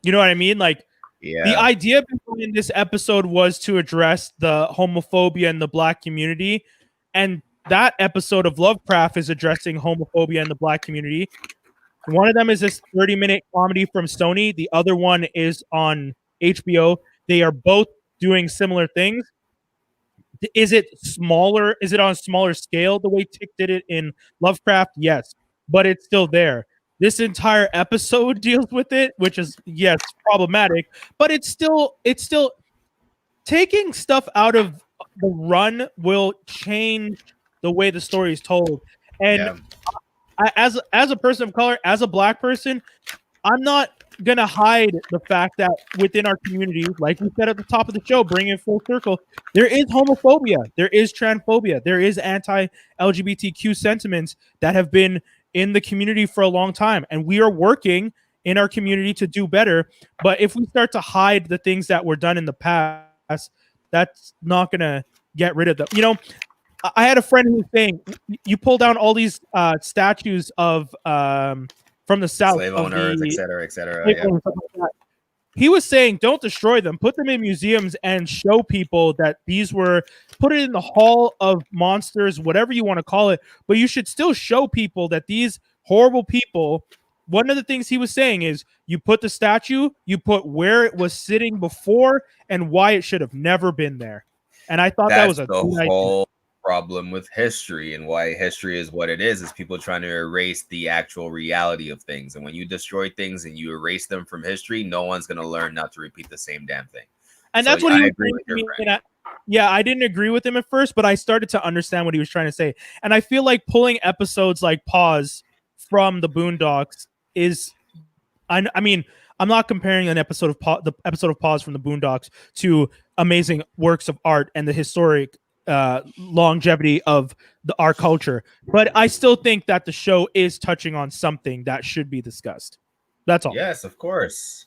Speaker 2: You know what I mean? Like, the idea behind this episode was to address the homophobia in the black community, and that episode of Lovecraft is addressing homophobia in the black community. One of them is this 30-minute comedy from Sony. The other one is on HBO. They are both doing similar things. Is it smaller? Is it on a smaller scale the way Tick did it in Lovecraft? Yes, but it's still there. This entire episode deals with it, which is, yes, problematic, but it's still taking stuff out of the run will change the way the story is told. And as a person of color, as a black person, I'm not gonna hide the fact that within our community, like we said at the top of the show, bring it full circle, there is homophobia, there is transphobia, there is anti-LGBTQ sentiments that have been in the community for a long time, and we are working in our community to do better. But if we start to hide the things that were done in the past, that's not gonna get rid of them. I had a friend who was saying, you pull down all these statues of from the South,
Speaker 3: slave owners, etc.
Speaker 2: He was saying, don't destroy them, put them in museums and show people that these were, put it in the Hall of Monsters, whatever you want to call it, but you should still show people that these horrible people. One of the things he was saying is, you put the statue, you put where it was sitting before and why it should have never been there. And I thought that was a good idea.
Speaker 3: Problem with history, and why history is what it is people trying to erase the actual reality of things. And when you destroy things and you erase them from history, no one's going to learn not to repeat the same damn thing.
Speaker 2: And so that's what I agree with your friend. I didn't agree with him at first, but I started to understand what he was trying to say. And I feel like pulling episodes like Pause from the Boondocks is, I mean, I'm not comparing the episode of Pause from the Boondocks to amazing works of art and the historic longevity of our culture, but I still think that the show is touching on something that should be discussed. That's all.
Speaker 3: Yes, of course.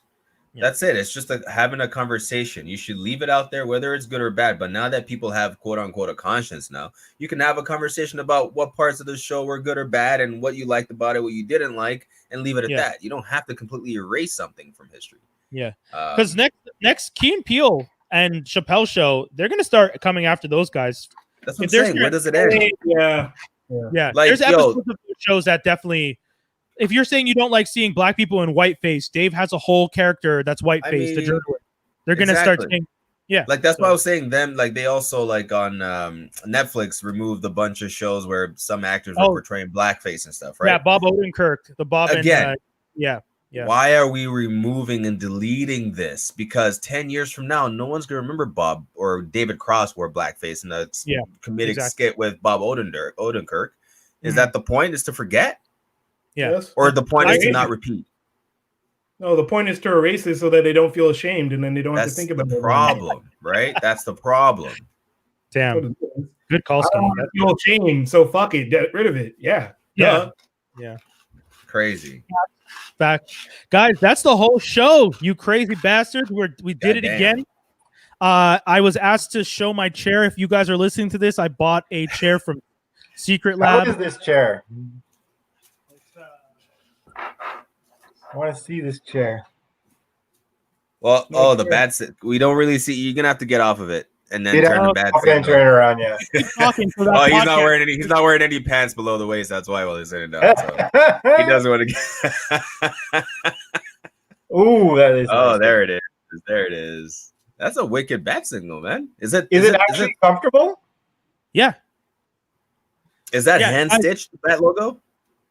Speaker 2: Yeah.
Speaker 3: That's it. It's just like having a conversation. You should leave it out there, whether it's good or bad. But now that people have quote unquote a conscience now, you can have a conversation about what parts of the show were good or bad and what you liked about it, what you didn't like, and leave it at that. You don't have to completely erase something from history.
Speaker 2: Yeah. Because next Key and Peele and Chappelle show, they're gonna start coming after those guys.
Speaker 3: That's what I'm saying. Where does it end?
Speaker 1: Yeah.
Speaker 2: Like, there's episodes of those shows that definitely. If you're saying you don't like seeing black people in whiteface, Dave has a whole character that's whiteface. The journalist. They're gonna start saying, yeah.
Speaker 3: Like that's why I was saying them. Like they also like on Netflix removed a bunch of shows where some actors were portraying blackface and stuff, right?
Speaker 2: Yeah, Bob Odenkirk, the Bob
Speaker 3: again.
Speaker 2: Yeah.
Speaker 3: Why are we removing and deleting this? Because 10 years from now, no one's gonna remember Bob or David Cross wore blackface in the comedic skit with Bob Odenkirk. Is that the point? Is to forget?
Speaker 2: Yeah. Yes.
Speaker 3: Or the point is to not repeat?
Speaker 1: No, the point is to erase it so that they don't feel ashamed and then they don't have to think about
Speaker 3: the problem, right? That's the problem.
Speaker 2: Damn. Good call,
Speaker 1: Skinny. I don't feel ashamed, so fuck it. Get rid of it. Yeah.
Speaker 2: Yeah.
Speaker 3: Crazy.
Speaker 2: Back. Guys, that's the whole show, you crazy bastards. We did it again. I was asked to show my chair. If you guys are listening to this, I bought a chair from Secret Lab.
Speaker 4: How is this chair? I want to see this chair.
Speaker 3: Well, the bad sit. We don't really see. You're gonna have to get off of it and then turn the bad
Speaker 4: sit. Turn it around, yeah.
Speaker 3: He's not wearing any. He's not wearing any pants below the waist. That's why while he's sitting down. So he doesn't want to get.
Speaker 4: Ooh, that is.
Speaker 3: Oh, nice. There it is. There it is. That's a wicked bat signal, man. Is it
Speaker 4: actually comfortable?
Speaker 2: Yeah.
Speaker 3: Is that hand stitched? That logo?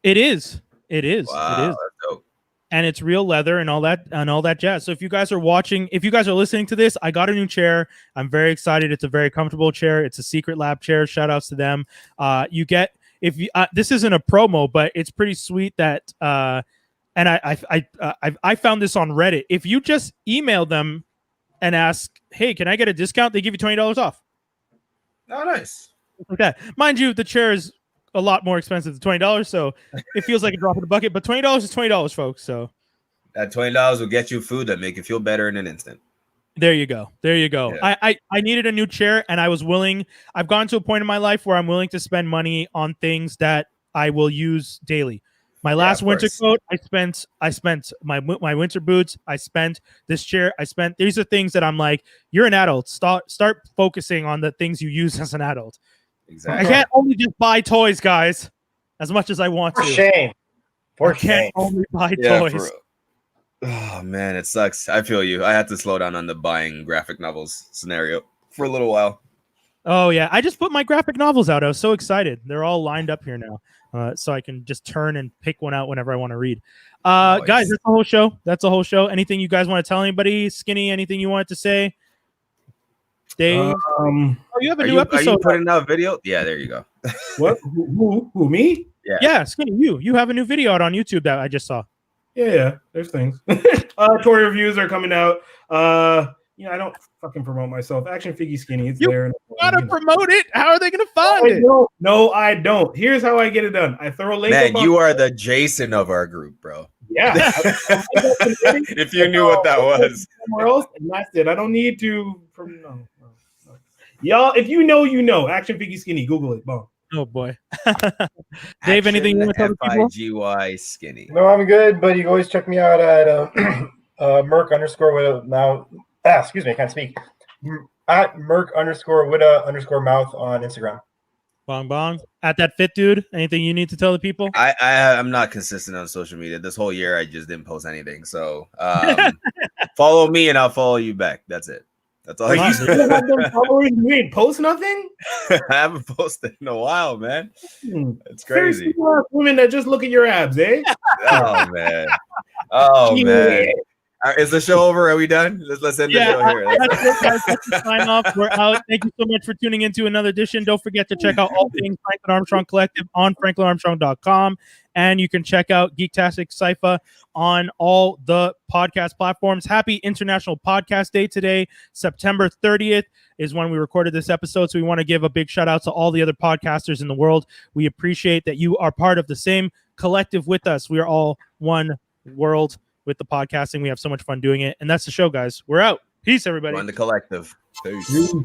Speaker 2: It is. It is.
Speaker 3: Wow,
Speaker 2: it is.
Speaker 3: That's dope.
Speaker 2: And it's real leather and all that jazz. So if you guys are watching, if you guys are listening to this, I got a new chair. I'm very excited. It's a very comfortable chair. It's a Secret Lab chair. Shout outs to them. You get this isn't a promo, but it's pretty sweet that and I found this on Reddit. If you just email them and ask, hey, can I get a discount? They give you $20 off.
Speaker 3: Oh, nice.
Speaker 2: Like that. Mind you, the chair is a lot more expensive than $20, so it feels like a drop in the bucket. But $20 is $20, folks. So
Speaker 3: that $20 will get you food that make you feel better in an instant.
Speaker 2: There you go. There you go.
Speaker 3: Yeah.
Speaker 2: I needed a new chair, and I was willing. I've gotten to a point in my life where I'm willing to spend money on things that I will use daily. My last winter coat, I spent my winter boots. I spent this chair. These are things that I'm like, you're an adult. Start focusing on the things you use as an adult.
Speaker 3: Exactly.
Speaker 2: I can't only just buy toys, guys, as much as I want to.
Speaker 4: For shame.
Speaker 2: I can't only buy toys.
Speaker 3: Oh man, it sucks. I feel you. I had to slow down on the buying graphic novels scenario for a little while.
Speaker 2: Oh yeah, I just put my graphic novels out. I was so excited. They're all lined up here now, so I can just turn and pick one out whenever I want to read. Nice. Guys, that's the whole show. That's the whole show. Anything you guys want to tell anybody? Skinny, anything you wanted to say? Dave, you have a new episode.
Speaker 3: Are you putting out a video? Yeah, there you go.
Speaker 1: What? Who? Me?
Speaker 2: Yeah, Skinny, you have a new video out on YouTube that I just saw.
Speaker 1: Yeah, there's things. Toy reviews are coming out. I don't fucking promote myself. Action Figgy Skinny, it's there.
Speaker 2: You gotta promote it. How are they gonna find it?
Speaker 1: No, I don't. Here's how I get it done. I throw a link.
Speaker 3: Man, you are the Jason of our group, bro.
Speaker 1: Yeah.
Speaker 3: If you knew what that was.
Speaker 1: Somewhere else, and that's it. I don't need to. No. Y'all, if you know, you know. Action Figgy Skinny. Google it. Boom.
Speaker 2: Oh boy. Dave, anything you want to tell people?
Speaker 3: FIGY Skinny.
Speaker 4: No, I'm good, but you can always check me out at Merc underscore with mouth. Excuse me, I can't speak. At Merc underscore with underscore mouth on Instagram.
Speaker 2: Bong bong. At that fit dude. Anything you need to tell the people?
Speaker 3: I'm not consistent on social media. This whole year I just didn't post anything. So follow me and I'll follow you back. That's it. That's all.
Speaker 1: You still have them followers? You ain't post nothing?
Speaker 3: I haven't posted in a while, man. It's crazy.
Speaker 1: Women that just look at your abs, eh?
Speaker 3: Oh man. Oh man. Is the show over? Are we done? Let's end the show here.
Speaker 2: That's it, guys. Let's sign off. We're out. Thank you so much for tuning into another edition. Don't forget to check out all things Franklin Armstrong Collective on franklinarmstrong.com. And you can check out Geektastic Cypher on all the podcast platforms. Happy International Podcast Day today. September 30th is when we recorded this episode. So we want to give a big shout out to all the other podcasters in the world. We appreciate that you are part of the same collective with us. We are all one world with the podcasting. We have so much fun doing it, and that's the show, guys. We're out. Peace, everybody.
Speaker 3: Run the collective. Peace.
Speaker 1: You-